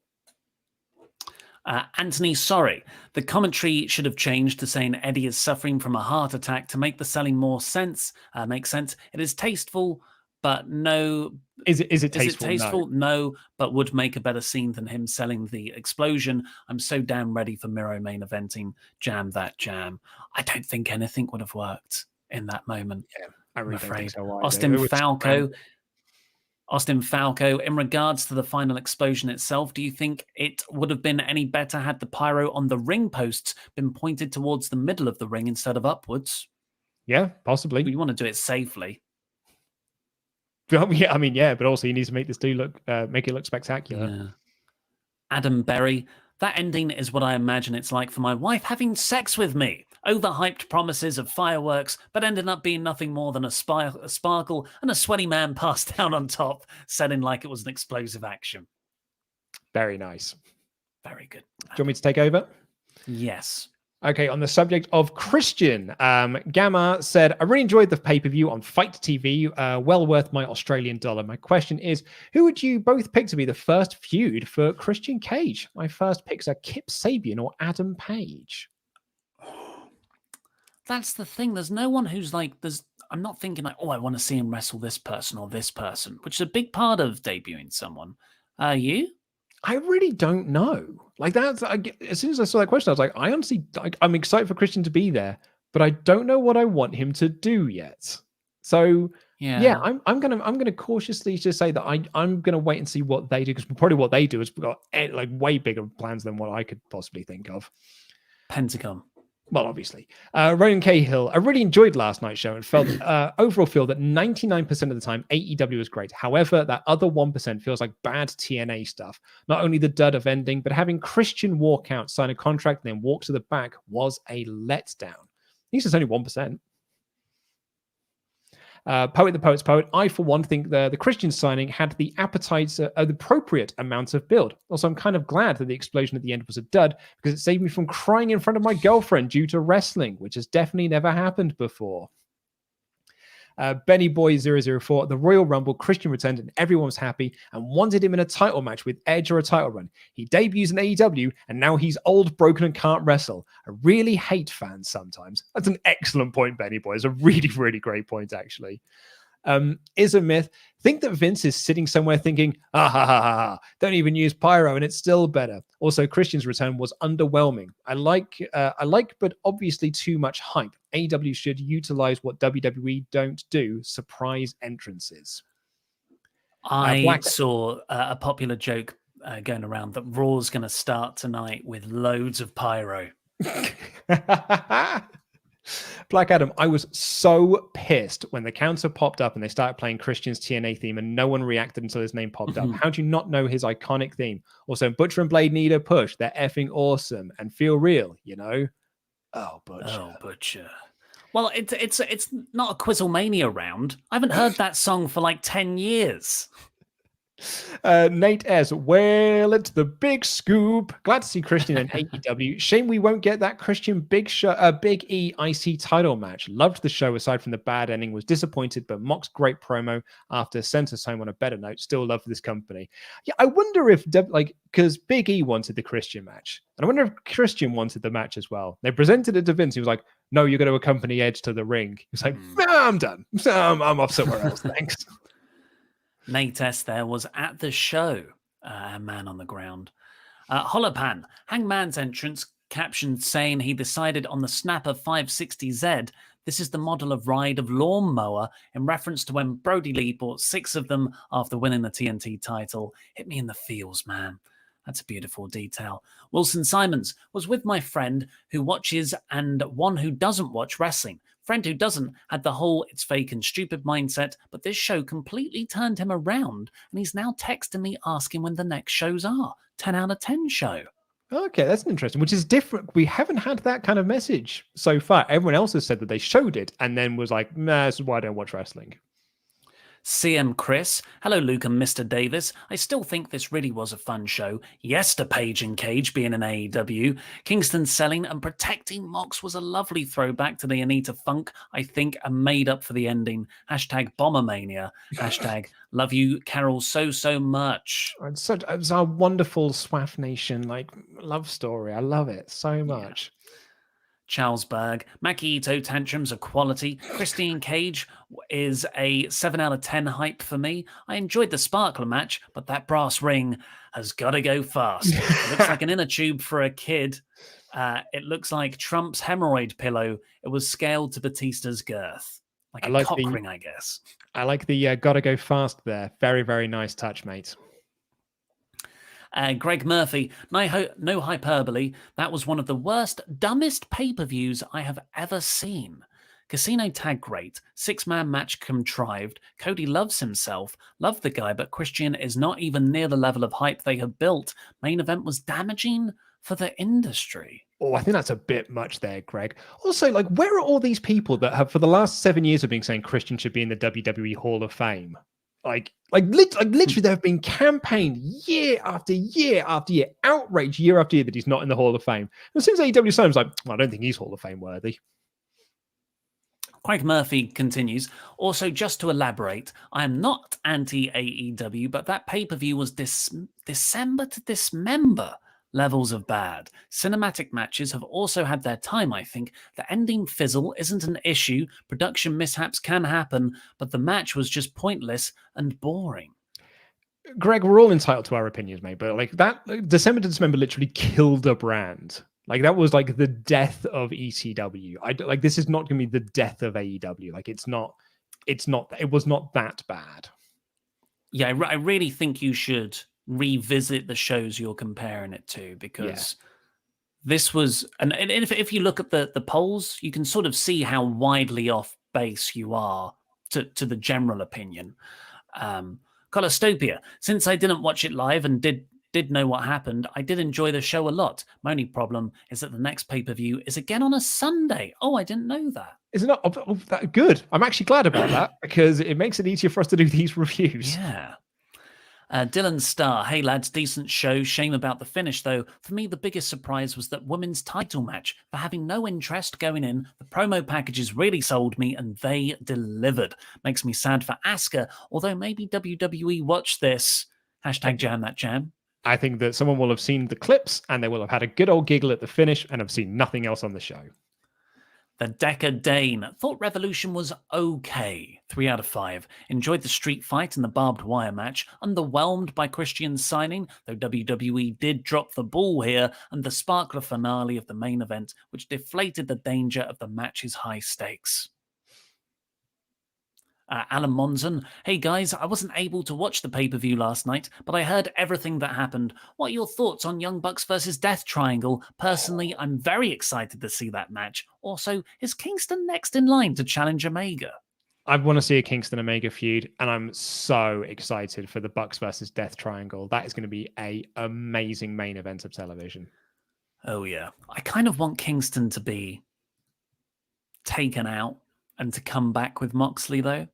Anthony, sorry. The commentary should have changed to saying Eddie is suffering from a heart attack to make the selling more sense. Make sense. It is tasteful, but no. Is it tasteful? Is it tasteful? No, but would make a better scene than him selling the explosion. I'm so damn ready for Miro main eventing. Jam that jam. I don't think anything would have worked in that moment. Yeah, I really don't think so. Austin Falco, in regards to the final explosion itself, do you think it would have been any better had the pyro on the ring posts been pointed towards the middle of the ring instead of upwards? Yeah, possibly. You want to do it safely. Yeah, I mean, yeah, but also you need to make this make it look spectacular. Yeah. Adam Berry, that ending is what I imagine it's like for my wife having sex with me. Overhyped promises of fireworks, but ended up being nothing more than a sparkle and a sweaty man passed down on top, selling like it was an explosive action. Very nice. Very good. Do you want me to take over? Yes. Okay, on the subject of Christian, Gamma said, I really enjoyed the pay-per-view on Fight TV. Well worth my Australian dollar. My question is, who would you both pick to be the first feud for Christian Cage? My first picks are Kip Sabian or Adam Page. That's the thing. There's no one who's I'm not thinking I want to see him wrestle this person or this person, which is a big part of debuting someone. You? I really don't know. As soon as I saw that question, I was like, I honestly, I'm excited for Christian to be there, but I don't know what I want him to do yet. So yeah, I'm gonna cautiously just say that I'm gonna wait and see what they do, because probably what they do is got way bigger plans than what I could possibly think of. Pentagon. Well, obviously. Ronan Cahill, I really enjoyed last night's show and overall feel that 99% of the time AEW is great. However, that other 1% feels like bad TNA stuff. Not only the dud of ending, but having Christian walk out, sign a contract, and then walk to the back was a letdown. At least it's only 1%. Poet the Poet's Poet, I for one think the Christian signing had the the appropriate amount of build. Also, I'm kind of glad that the explosion at the end was a dud because it saved me from crying in front of my girlfriend due to wrestling, which has definitely never happened before. Benny Boy 004, the Royal Rumble, Christian returned and everyone was happy and wanted him in a title match with Edge or a title run. He debuts in AEW and now he's old, broken, and can't wrestle. I really hate fans sometimes. That's an excellent point, Benny Boy. It's a really, really great point, actually. Is a myth. Think that Vince is sitting somewhere thinking, don't even use pyro and it's still better. Also, Christian's return was underwhelming. I like, but obviously too much hype. AEW should utilize what WWE don't do: surprise entrances. I saw a popular joke going around that Raw's going to start tonight with loads of pyro. Black Adam, I was so pissed when the counter popped up and they started playing Christian's TNA theme and no one reacted until his name popped up. How do you not know his iconic theme? Also, Butcher and Blade need a push. They're effing awesome and feel real, you know? Oh, Butcher. Oh, Butcher. Well, it's not a Quizlemania round. I haven't heard that song for like 10 years. Nate S. Well, it's the big scoop. Glad to see Christian in AEW. Shame we won't get that Christian Big E IC title match. Loved the show aside from the bad ending. Was disappointed, but Mox great promo after sent us home on a better note. Still love this company. Yeah, I wonder if because Big E wanted the Christian match, and I wonder if Christian wanted the match as well. They presented it to Vince. He was like, "No, you're going to accompany Edge to the ring." He was like, "Nah, I'm done. I'm off somewhere else. Thanks." Nate S. there was at the show, man on the ground. Holopan, Hangman's entrance captioned saying he decided on the Snapper 560Z. This is the model of ride of lawnmower in reference to when Brody Lee bought 6 of them after winning the TNT title. Hit me in the feels, man. That's a beautiful detail. Wilson Simons was with my friend who watches and one who doesn't watch wrestling. Friend who doesn't had the whole it's fake and stupid mindset, but this show completely turned him around and he's now texting me asking when the next shows are. 10 out of 10 show. Okay, that's interesting, which is different. We haven't had that kind of message so far. Everyone else has said that they showed it and then was like, nah, this is why I don't watch wrestling. CM Chris, hello Luke and Mr. Davis. I still think this really was a fun show. Yes to Page and Cage being an AEW. Kingston selling and protecting Mox was a lovely throwback to the Anita Funk, I think, and made up for the ending. Hashtag Bombermania. Hashtag love you, Carol, so much. It's our wonderful SWAF Nation love story. I love it so much. Yeah. Charles Berg, Maki Itoh tantrums are quality. Christine Cage is a 7 out of 10 hype for me. I enjoyed the Sparkler match, but that brass ring has got to go fast. It looks like an inner tube for a kid. It looks like Trump's hemorrhoid pillow. It was scaled to Batista's girth. Like a cock ring, I guess. I like the gotta go fast there. Very, very nice touch, mate. Greg Murphy, no hyperbole. That was one of the worst, dumbest pay-per-views I have ever seen. Casino tag great, 6-man match contrived. Cody loves himself, loved the guy, but Christian is not even near the level of hype they have built. Main event was damaging for the industry. Oh, I think that's a bit much there, Greg. Also, where are all these people that have, for the last 7 years, have been saying Christian should be in the WWE Hall of Fame? Literally, there have been campaigned year after year after year, outrage year after year that he's not in the Hall of Fame. And as soon as AEW signed, I don't think he's Hall of Fame worthy. Craig Murphy continues, also just to elaborate, I am not anti-AEW, but that pay-per-view was December to dismember levels of bad. Cinematic matches have also had their time, I think. The ending fizzle isn't an issue. Production mishaps can happen, but the match was just pointless and boring. Greg, we're all entitled to our opinions, mate, but that December to Dismember literally killed a brand. That was the death of ECW. This is not going to be the death of AEW. It was not that bad. Yeah, I really think you should revisit the shows you're comparing it to, because this was, and if you look at the polls, you can sort of see how widely off base you are to the general opinion. Colostopia, since I didn't watch it live and did did know what happened, I did enjoy the show a lot. My only problem is that the next pay-per-view is again on a Sunday. Oh, I didn't know that. Isn't that good? I'm actually glad about that because it makes it easier for us to do these reviews. Yeah. Dylan Starr, hey lads, decent show. Shame about the finish though. For me, the biggest surprise was that women's title match. For having no interest going in, the promo packages really sold me and they delivered. Makes me sad for Asuka, although maybe WWE watched this. Hashtag jam that jam. I think that someone will have seen the clips and they will have had a good old giggle at the finish and have seen nothing else on the show. The Decker Dane. Thought Revolution was okay. 3 out of 5. Enjoyed the street fight and the barbed wire match. Underwhelmed by Christian's signing, though WWE did drop the ball here, and the sparkler finale of the main event, which deflated the danger of the match's high stakes. Alan Monson, hey guys, I wasn't able to watch the pay-per-view last night, but I heard everything that happened. What are your thoughts on Young Bucks versus Death Triangle? Personally, I'm very excited to see that match. Also, is Kingston next in line to challenge Omega? I want to see a Kingston Omega feud, and I'm so excited for the Bucks versus Death Triangle. That is going to be an amazing main event of television. Oh yeah. I kind of want Kingston to be taken out and to come back with Moxley, though.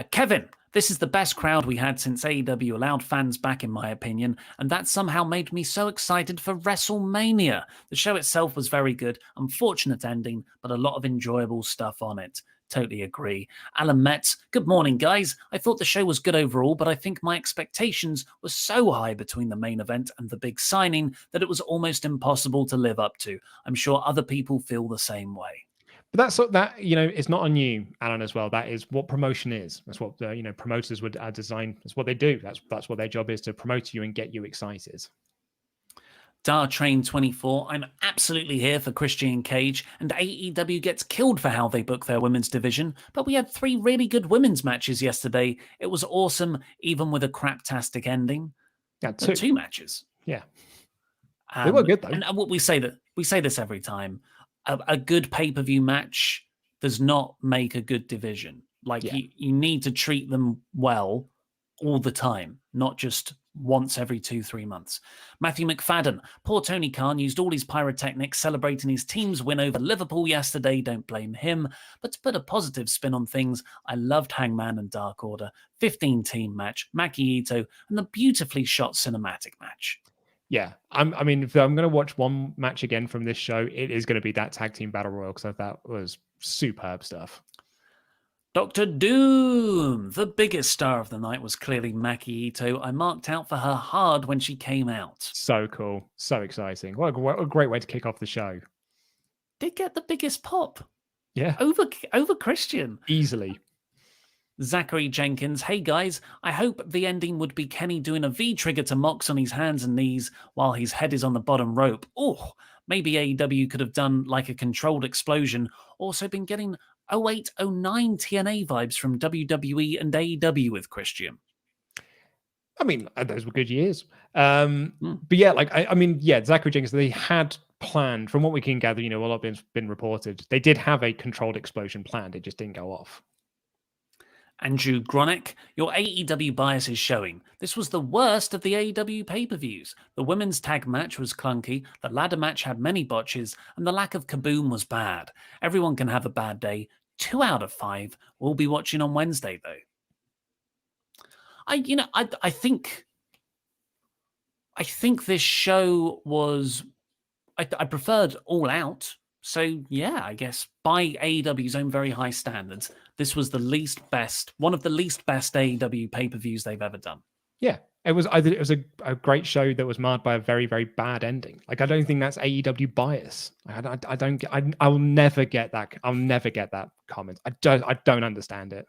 Kevin, this is the best crowd we had since AEW allowed fans back, in my opinion, and that somehow made me so excited for WrestleMania. The show itself was very good, unfortunate ending, but a lot of enjoyable stuff on it. Totally agree. Alan Metz, good morning, guys. I thought the show was good overall, but I think my expectations were so high between the main event and the big signing that it was almost impossible to live up to. I'm sure other people feel the same way. But it's not on you, Alan, as well. That is what promotion is. That's what promoters would design. That's what they do. That's what their job is, to promote you and get you excited. Dar Train 24, I'm absolutely here for Christian Cage, and AEW gets killed for how they book their women's division, but we had 3 really good women's matches yesterday. It was awesome, even with a craptastic ending. Yeah, 2 matches. Yeah. They were good, though. And what we say this every time. A good pay-per-view match does not make a good division. You need to treat them well all the time, not just once every 2-3 months. Matthew McFadden, poor Tony Khan used all his pyrotechnics celebrating his team's win over Liverpool yesterday. Don't blame him. But to put a positive spin on things, I loved Hangman and Dark Order, 15-team match, Maki Itoh, and the beautifully shot cinematic match. Yeah, if I'm going to watch one match again from this show, it is going to be that tag team battle royal, because that was superb stuff. Dr. Doom, the biggest star of the night, was clearly Maki Itoh. I marked out for her hard when she came out. So cool, so exciting. What a great way to kick off the show. Did get the biggest pop. Yeah, over Christian easily. Zachary Jenkins, hey guys, I hope the ending would be Kenny doing a V-trigger to Mox on his hands and knees while his head is on the bottom rope. Oh, maybe AEW could have done like a controlled explosion. Also been getting 0809 TNA vibes from WWE and AEW with Christian. Those were good years. But yeah, Zachary Jenkins, they had planned, from what we can gather, a lot has been reported. They did have a controlled explosion planned. It just didn't go off. Andrew Gronick, your AEW bias is showing. This was the worst of the AEW pay-per-views. The women's tag match was clunky, the ladder match had many botches, and the lack of kaboom was bad. Everyone can have a bad day. 2 out of 5. We'll be watching on Wednesday, though. I think this show was... I preferred All Out. So, yeah, I guess by AEW's own very high standards, this was one of the least best AEW pay-per-views they've ever done. Yeah, it was a great show that was marred by a very, very bad ending. I don't think that's AEW bias. I'll never get that. I'll never get that comment. I don't understand it.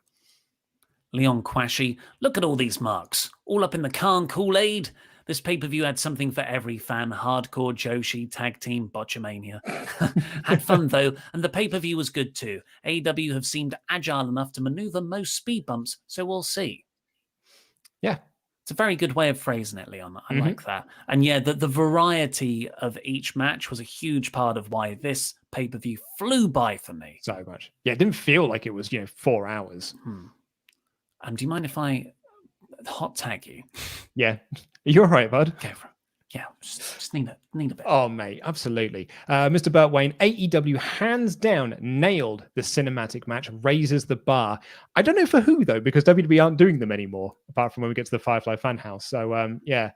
Leon Quashy, look at all these marks, all up in the Khan Kool-Aid. This pay-per-view had something for every fan. Hardcore, Joshi, tag team, Botchamania. Had fun, though, and the pay-per-view was good, too. AEW have seemed agile enough to maneuver most speed bumps, so we'll see. Yeah. It's a very good way of phrasing it, Leon. I like that. And yeah, the variety of each match was a huge part of why this pay-per-view flew by for me. So much. Yeah, it didn't feel like it was, 4 hours. Do you mind if I hot tag you? Yeah, you all right, bud? Go for it. Yeah, just need a bit. Oh, mate, absolutely. Mr. Burt Wayne, AEW hands down nailed the cinematic match, raises the bar. I don't know for who, though, because WWE aren't doing them anymore, apart from when we get to the Firefly Funhouse. So, yeah.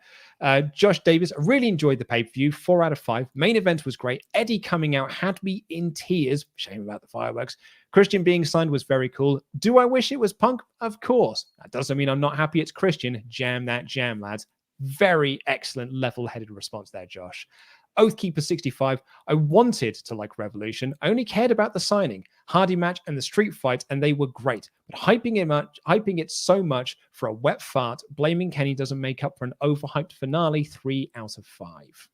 Josh Davis, really enjoyed the pay-per-view, 4 out of 5. Main event was great. Eddie coming out had me in tears. Shame about the fireworks. Christian being signed was very cool. Do I wish it was Punk? Of course. That doesn't mean I'm not happy it's Christian. Jam that jam, lads. Very excellent level-headed response there, Josh. Oathkeeper 65, I wanted to like Revolution. I only cared about the signing, Hardy match, and the street fight, and they were great. But hyping it so much for a wet fart, blaming Kenny doesn't make up for an overhyped finale. 3 out of 5.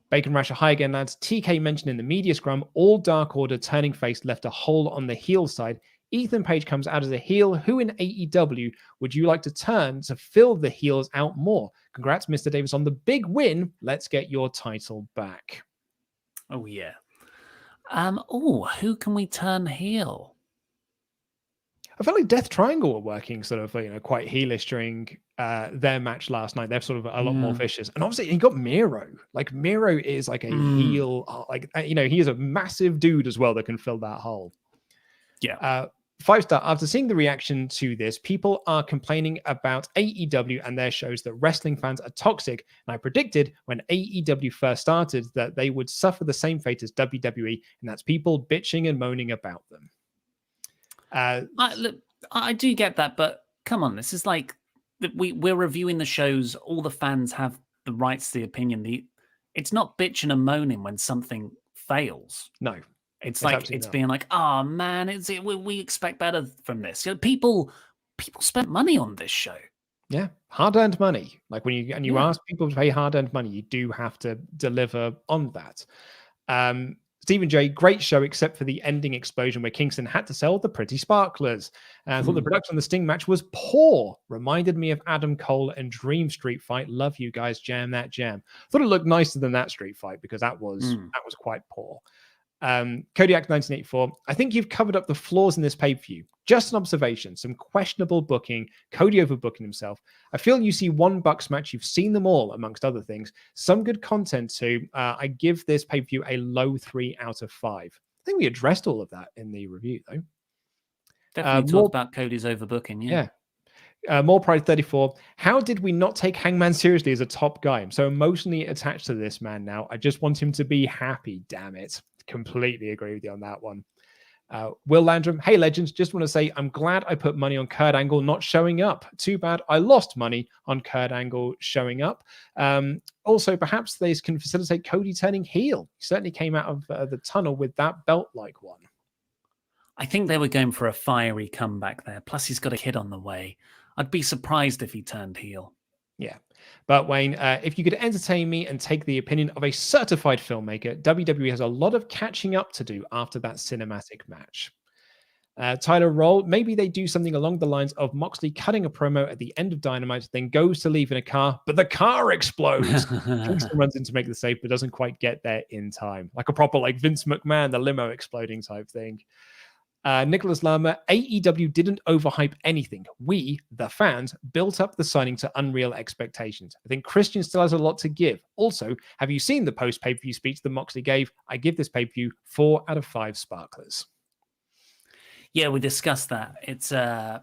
Bacon Rasher, hi again, lads. TK mentioned in the media scrum, all Dark Order turning face left a hole on the heel side. Ethan Page comes out as a heel. Who in AEW would you like to turn to fill the heels out more? Congrats, Mr. Davis, on the big win. Let's get your title back. Oh, yeah. Who can we turn heel? I felt like Death Triangle were working sort of, quite heelish during their match last night. They're sort of a lot more vicious. And obviously, you got Miro. Like, Miro is like a heel. He is a massive dude as well that can fill that hole. Yeah. 5-star, after seeing the reaction to this, people are complaining about AEW and their shows that wrestling fans are toxic. And I predicted when AEW first started that they would suffer the same fate as WWE, and that's people bitching and moaning about them. Look, I do get that, but come on, this is like we're reviewing the shows. All the fans have the rights to the opinion. It's not bitching and moaning when something fails. No. It's like it's being like, oh man, we expect better from this. People spent money on this show. Yeah, hard-earned money. Like when you ask people to pay hard-earned money, you do have to deliver on that. Stephen J, great show except for the ending explosion where Kingston had to sell the pretty sparklers. I thought the production of the Sting match was poor. Reminded me of Adam Cole and Dream Street fight. Love you guys, jam that jam. Thought it looked nicer than that street fight because that was quite poor. Kodiak 1984, I think you've covered up the flaws in this pay-per-view. Just an observation, some questionable booking, Cody overbooking himself. I feel you see one Bucks match, you've seen them all, amongst other things. Some good content too. I give this pay-per-view a low 3 out of 5. I think we addressed all of that in the review, though. Definitely talk about Cody's overbooking, yeah. More Pride 34. How did we not take Hangman seriously as a top guy? I'm so emotionally attached to this man now. I just want him to be happy, damn it. Completely agree with you on that one. Will Landrum, hey legends, just want to say I'm glad I put money on Kurt Angle not showing up. Too bad I lost money on Kurt Angle showing up. Also, perhaps they can facilitate Cody turning heel. He certainly came out of the tunnel with that belt-like one. I think they were going for a fiery comeback there. Plus, he's got a kid on the way. I'd be surprised if he turned heel. Yeah. But Wayne, if you could entertain me and take the opinion of a certified filmmaker, WWE has a lot of catching up to do after that cinematic match. Tyler Roll, maybe they do something along the lines of Moxley cutting a promo at the end of Dynamite, then goes to leave in a car, but the car explodes. Kingston runs in to make the save, but doesn't quite get there in time. Like a proper Vince McMahon, the limo exploding type thing. Nicholas Lama, AEW didn't overhype anything. We, the fans, built up the signing to unreal expectations. I think Christian still has a lot to give. Also, have you seen the post-pay-per-view speech that Moxley gave? I give this pay-per-view 4 out of 5 sparklers. Yeah, we discussed that. It's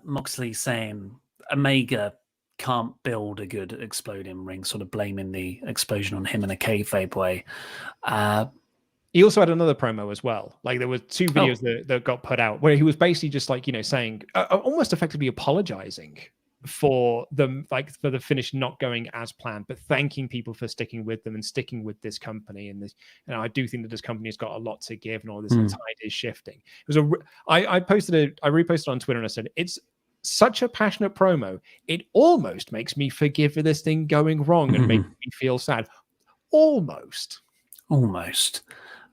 Moxley saying Omega can't build a good exploding ring, sort of blaming the explosion on him in a kayfabe way. He also had another promo as well. Like there were 2 videos that got put out where he was basically just saying, almost effectively apologizing for the finish not going as planned, but thanking people for sticking with them and sticking with this company. And this, I do think that this company has got a lot to give, and all this tide is shifting. It was I reposted on Twitter and I said, it's such a passionate promo. It almost makes me forgive for this thing going wrong and make me feel sad. Almost.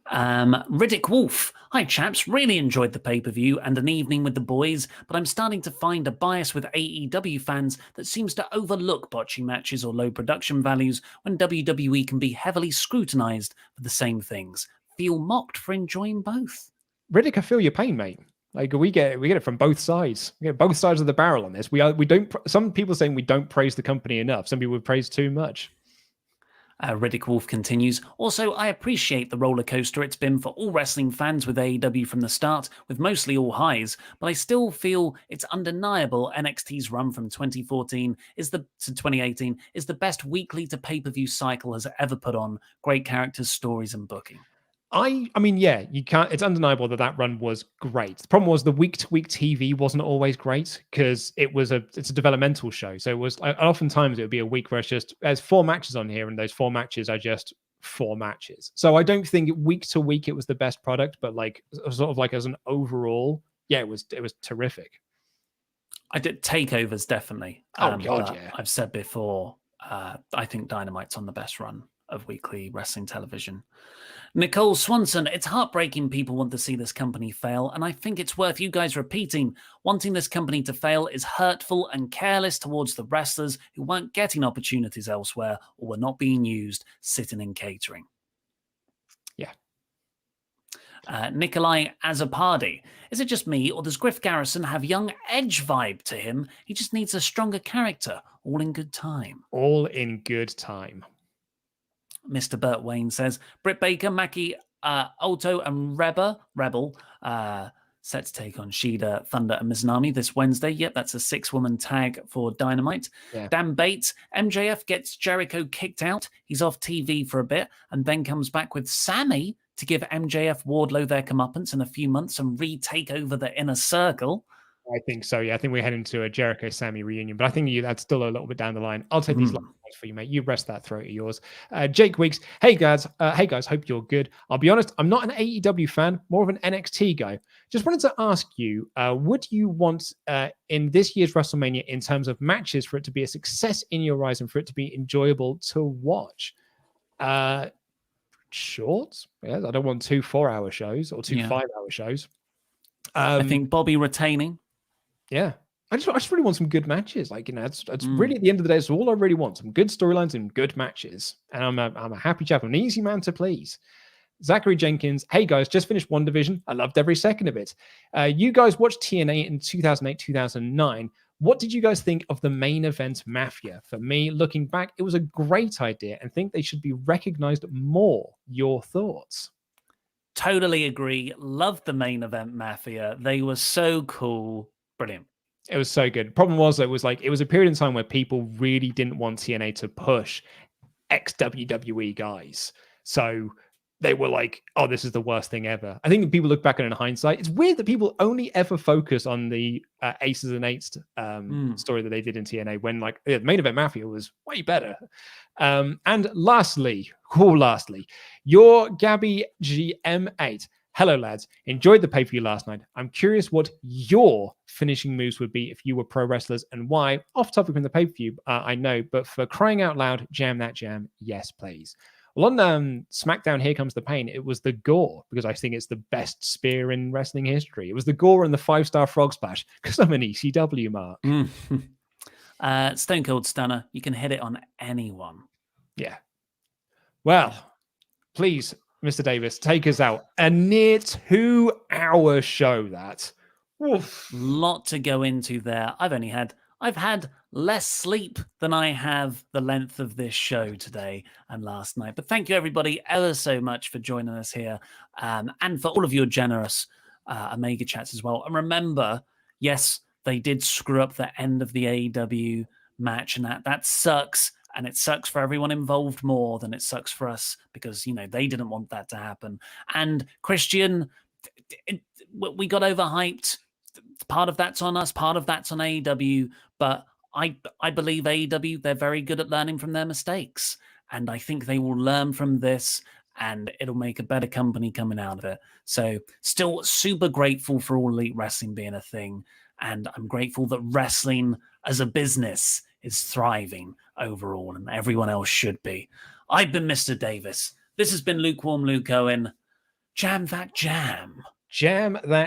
Riddick Wolf, hi chaps, really enjoyed the pay-per-view and an evening with the boys, but I'm starting to find a bias with AEW fans that seems to overlook botching matches or low production values when WWE can be heavily scrutinized for the same things. Feel mocked for enjoying both. Riddick, I feel your pain, mate. Like we get it from both sides. We get both sides of the barrel on this. We don't. Some people saying we don't praise the company enough. Some people praise too much. Riddick Wolf continues. Also, I appreciate the roller coaster it's been for all wrestling fans with AEW from the start, with mostly all highs, but I still feel it's undeniable NXT's run from 2014 to 2018 is the best weekly to pay-per-view cycle has ever put on. Great characters, stories, and booking. I mean, yeah, you can't. It's undeniable that run was great. The problem was the week-to-week TV wasn't always great because it's a developmental show. So it was oftentimes it would be a week where there's 4 matches on here, and those 4 matches are just 4 matches. So I don't think week to week it was the best product, but like sort of like as an overall, yeah, it was terrific. I did takeovers definitely. Oh God, yeah. I've said before, I think Dynamite's on the best run of weekly wrestling television. Nicole Swanson, it's heartbreaking people want to see this company fail, and I think it's worth you guys repeating. Wanting this company to fail is hurtful and careless towards the wrestlers who weren't getting opportunities elsewhere or were not being used, sitting in catering. Yeah. Nikolai Azapardi, is it just me, or does Griff Garrison have young Edge vibe to him? He just needs a stronger character, all in good time. All in good time. Mr. Burt Wayne says, Britt Baker, Maki, Itoh, and Rebel set to take on Shida, Thunder, and Mizunami this Wednesday. Yep, that's a 6-woman tag for Dynamite. Yeah. Dan Bates, MJF gets Jericho kicked out. He's off TV for a bit and then comes back with Sammy to give MJF Wardlow their comeuppance in a few months and retake over the Inner Circle. I think so, yeah. I think we head into a Jericho-Sammy reunion, but I think that's still a little bit down the line. I'll take these last ones for you, mate. You rest that throat of yours. Jake Weeks, hey guys, hope you're good. I'll be honest, I'm not an AEW fan, more of an NXT guy. Just wanted to ask you, would you want in this year's WrestleMania, in terms of matches, for it to be a success in your eyes and for it to be enjoyable to watch? Short? Yeah, I don't want 2 4-hour shows or 2 5-hour shows. I think Bobby retaining. Yeah. I just really want some good matches. Like, it's really, at the end of the day, it's all I really want. Some good storylines and good matches. And I'm a happy chap. I'm an easy man to please. Zachary Jenkins, hey guys, just finished WandaVision. I loved every second of it. You guys watched TNA in 2008, 2009. What did you guys think of the main event Mafia? For me, looking back, it was a great idea and think they should be recognized more. Your thoughts? Totally agree. Loved the main event Mafia. They were so cool. Brilliant. It was so good. Problem was, it was a period in time where people really didn't want TNA to push ex-WWE guys. So they were like, oh, this is the worst thing ever. I think people look back on it in hindsight. It's weird that people only ever focus on the Aces and Eights story that they did in TNA when the main event Mafia was way better. And lastly, your Gabby GM8. Hello, lads. Enjoyed the pay-per-view last night. I'm curious what your finishing moves would be if you were pro wrestlers and why. Off topic from the pay-per-view, I know, but for crying out loud, jam that jam. Yes, please. Well, on SmackDown, Here Comes the Pain, it was the Gore, because I think it's the best spear in wrestling history. It was the Gore and the 5-star frog splash, because I'm an ECW mark. Stone Cold Stunner. You can hit it on anyone. Yeah. Well, please, Mr. Davis, take us out. A near 2-hour show, that. Oof. Lot to go into there. I've had less sleep than I have the length of this show today and last night. But thank you, everybody, ever so much for joining us here, and for all of your generous Omega chats as well. And remember, yes, they did screw up the end of the AEW match, and that sucks. And it sucks for everyone involved more than it sucks for us, because, they didn't want that to happen. And Christian, we got overhyped. Part of that's on us, part of that's on AEW. But I believe AEW, they're very good at learning from their mistakes. And I think they will learn from this, and it'll make a better company coming out of it. So still super grateful for All Elite Wrestling being a thing. And I'm grateful that wrestling as a business is thriving overall, and everyone else should be. I've been Mr. Davis. This has been Lukewarm Luke Owen. Jam that jam. Jam that